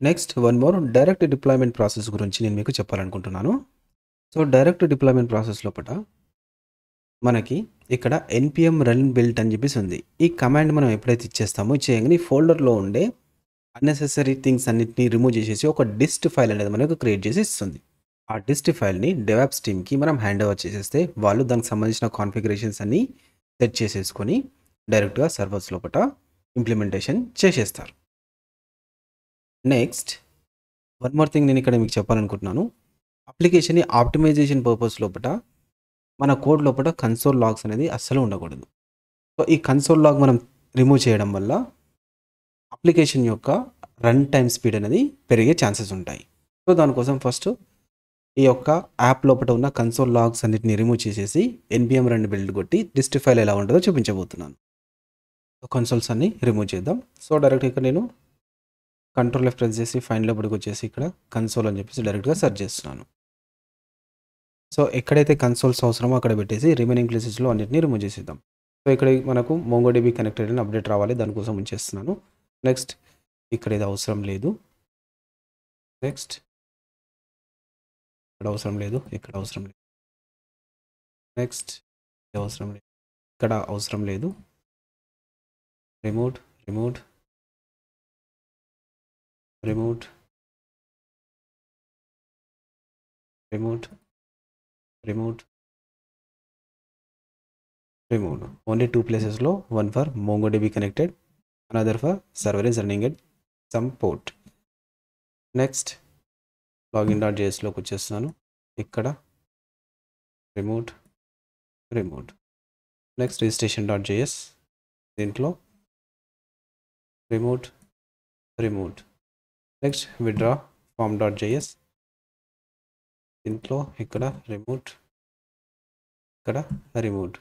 S1: Next one more direct deployment process గురించి నేను మీకు చెప్పాలనుకుంటున్నాను. సో డైరెక్ట్ డిప్లాయ్మెంట్ ప్రాసెస్ లోపల మనకి ఇక్కడ npm run build అని చెప్పేసి ఉంది. ఈ కమాండ్ మనం ఎప్పుడైతే ఇచ్చేస్తామో చేయగానే ఈ ఫోల్డర్లో ఉండే అన్నెసెసరీ థింగ్స్ అన్నిటిని రిమూవ్ చేసేసి ఒక డిస్ట్ ఫైల్ అనేది మనకు క్రియేట్ చేసి ఇస్తుంది. ఆ డిస్ట్ ఫైల్ని డెవాప్స్ టీమ్కి మనం హ్యాండ్ ఓవర్ చేసేస్తే వాళ్ళు దానికి సంబంధించిన కాన్ఫిగరేషన్స్ అన్ని సెట్ చేసేసుకొని డైరెక్ట్గా సర్వర్స్ లోపల ఇంప్లిమెంటేషన్ చేసేస్తారు. నెక్స్ట్ వన్ మోర్ థింగ్ నేను ఇక్కడ మీకు చెప్పాలనుకుంటున్నాను. అప్లికేషన్ని ఆప్టిమైజేషన్ పర్పస్ లోపల మన కోడ్ లోపల కన్సోల్ లాగ్స్ అనేది అస్సలు ఉండకూడదు. సో ఈ కన్సోల్ లాగ్ మనం రిమూవ్ చేయడం వల్ల అప్లికేషన్ యొక్క రన్ టైమ్ స్పీడ్ అనేది పెరిగే ఛాన్సెస్ ఉంటాయి. సో దానికోసం ఫస్ట్ ఈ యొక్క యాప్ లోపల ఉన్న కన్సోల్ లాగ్స్ అన్నిటిని రిమూవ్ చేసేసి npm run build కొట్టి డిస్ట్ ఫైల్ ఎలా ఉంటుందో చూపించబోతున్నాను. కన్సోల్స్ అన్ని రిమూవ్ చేద్దాం. సో డైరెక్ట్ ఇక్కడ నేను కంట్రోల్ F ప్రెస్ చేసి ఫైండ్ లోపలికి వచ్చేసి ఇక్కడ కన్సోల్ అని చెప్పేసి డైరెక్ట్గా సెర్చ్ చేస్తున్నాను. సో ఎక్కడైతే కన్సోల్స్ అవసరమో అక్కడ పెట్టేసి రిమైనింగ్ ప్లేసెస్లో అన్నిటిని రిమూవ్ చేసేద్దాం. సో ఇక్కడ మనకు MongoDB కనెక్టెడ్ అని అప్డేట్ రావాలి, దానికోసం ఉంచేస్తున్నాను. నెక్స్ట్ ఇక్కడ ఇది అవసరం లేదు. నెక్స్ట్ ఇక్కడ అవసరం లేదు, ఇక్కడ అవసరం లేదు. నెక్స్ట్ ఇది అవసరం లేదు, ఇక్కడ అవసరం లేదు. Remove remove remove remove remove remove. Only 2 ప్లేసెస్లో, one for MongoDB connected, another for server is running at some port. Next login.jsలోకి వచ్చేస్తున్నాను. ఇక్కడ రిమూవ్ రిమూవ్. నెక్స్ట్ registration.js దీంట్లో remove remove. Next withdraw form.js దీంట్లో ఇక్కడ రిమూవ్, ఇక్కడ రిమూవ్.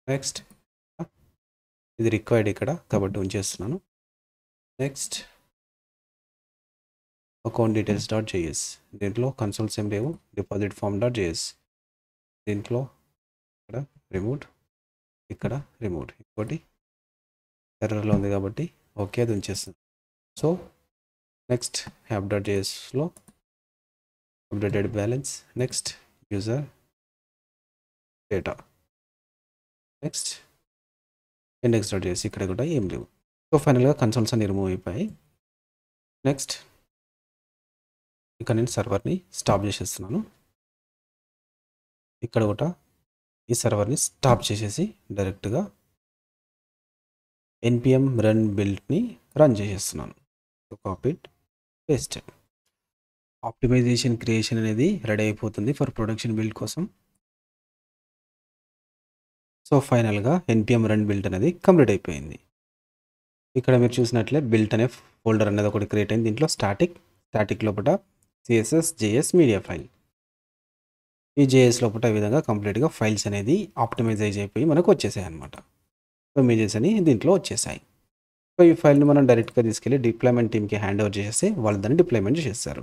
S1: నెక్స్ట్ ఇది required ఇక్కడ కాబట్టి ఉంచేస్తున్నాను. నెక్స్ట్ అకౌంట్ డీటెయిల్స్.js దీంట్లో కన్సోల్స్ ఏం లేవు. డిపాజిట్ ఫామ్.js దీంట్లో ఇక్కడ రిమూవ్, ఇక్కడ రిమూవ్. ఇంకోటి ఎర్రర్లో ఉంది కాబట్టి ఓకే అది ఉంచేస్తుంది. సో నెక్స్ట్ యాప్.jsలో updated balance. Next user data. Next index.js ఇక్కడ కూడా ఏం లేవు. సో ఫైనల్గా కన్సోల్స్ అన్ని రిమూవ్ అయిపోయాయి. నెక్స్ట్ ఇక్కడ నేను సర్వర్ని స్టాప్ చేసేస్తున్నాను. ఇక్కడ కూడా ఈ సర్వర్ని స్టాప్ చేసేసి డైరెక్ట్గా npm run buildని రన్ చేసేస్తున్నాను. So copied pasted. Optimization creation అనేది రెడీ అయిపోతుంది ఫర్ ప్రొడక్షన్ బిల్డ్ కోసం. సో ఫైనల్గా npm run build అనేది కంప్లీట్ అయిపోయింది. ఇక్కడ మీరు చూసినట్లే బిల్ట్ అనే ఫోల్డర్ అనేది ఒకటి క్రియేట్ అయింది. దీంట్లో స్టాటిక్ లోపల CSS JS మీడియా ఫైల్, ఈ JS లోపల ఈ విధంగా కంప్లీట్గా ఫైల్స్ అనేది ఆప్టిమైజ్ అయిపోయి మనకు వచ్చేసాయి అనమాట. సో ఇమేజెస్ అని దీంట్లో వచ్చేసాయి. సో ఈ ఫైల్ని మనం డైరెక్ట్గా తీసుకెళ్ళి డిప్లాయ్మెంట్ టీమ్కి హ్యాండ్ ఓవర్ చేసేసి వాళ్ళు దాన్ని డిప్లాయ్మెంట్ చేస్తారు.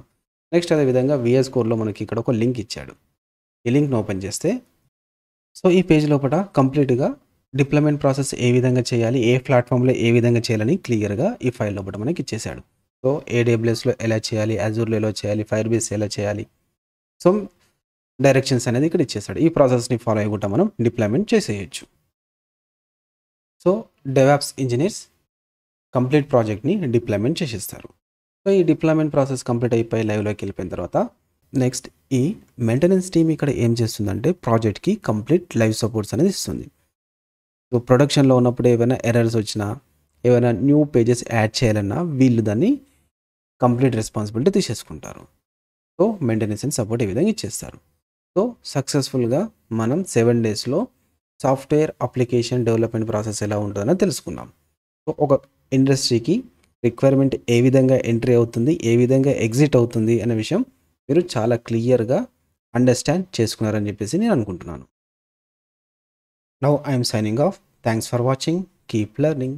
S1: నెక్స్ట్ అదేవిధంగా VS Codeలో మనకి ఇక్కడ ఒక లింక్ ఇచ్చాడు. ఈ లింక్ని ఓపెన్ చేస్తే సో ఈ పేజ్ లోపల కంప్లీట్గా డిప్లాయ్మెంట్ ప్రాసెస్ ఏ విధంగా చేయాలి, ఏ ప్లాట్ఫామ్లో ఏ విధంగా చేయాలని క్లియర్గా ఈ ఫైల్ లోపల మనకి ఇచ్చేసాడు. సో సో ఏడబ్ల్యూఎస్లో ఎలా చేయాలి, అజూర్లో ఎలా చేయాలి, ఫైర్ బేస్ ఎలా చేయాలి, సో డైరెక్షన్స్ అనేది ఇక్కడ ఇచ్చేస్తాడు. ఈ ప్రాసెస్ని ఫాలో అయ్యకుండా మనం డిప్లాయ్మెంట్ చేసేయచ్చు. సో డెవాప్స్ ఇంజనీర్స్ కంప్లీట్ ప్రాజెక్ట్ని డిప్లాయ్మెంట్ చేసేస్తారు. సో ఈ డిప్లాయ్మెంట్ ప్రాసెస్ కంప్లీట్ అయిపోయి లైవ్లోకి వెళ్ళిపోయిన తర్వాత నెక్స్ట్ ఈ మెయింటెనెన్స్ టీమ్ ఇక్కడ ఏం చేస్తుందంటే ప్రాజెక్ట్కి కంప్లీట్ లైవ్ సపోర్ట్స్ అనేది ఇస్తుంది. సో ప్రొడక్షన్లో ఉన్నప్పుడు ఏమైనా ఎర్రర్స్ వచ్చినా, ఏమైనా న్యూ పేజెస్ యాడ్ చేయాలన్నా వీళ్ళు దాన్ని కంప్లీట్ రెస్పాన్సిబిలిటీ తీసేసుకుంటారు. సో మెయింటెనెన్స్ అండ్ సపోర్ట్ ఈ విధంగా ఇచ్చేస్తారు. సో సక్సెస్ఫుల్గా మనం 7 డేస్లో సాఫ్ట్వేర్ అప్లికేషన్ డెవలప్మెంట్ ప్రాసెస్ ఎలా ఉంటుందని తెలుసుకున్నాం. సో ఒక ఇండస్ట్రీకి రిక్వైర్మెంట్ ఏ విధంగా ఎంట్రీ అవుతుంది, ఏ విధంగా ఎగ్జిట్ అవుతుంది అనే విషయం మీరు చాలా క్లియర్గా అండర్స్టాండ్ చేసుకున్నారని చెప్పేసి నేను అనుకుంటున్నాను. Now I'm signing off. Thanks for watching. Keep learning.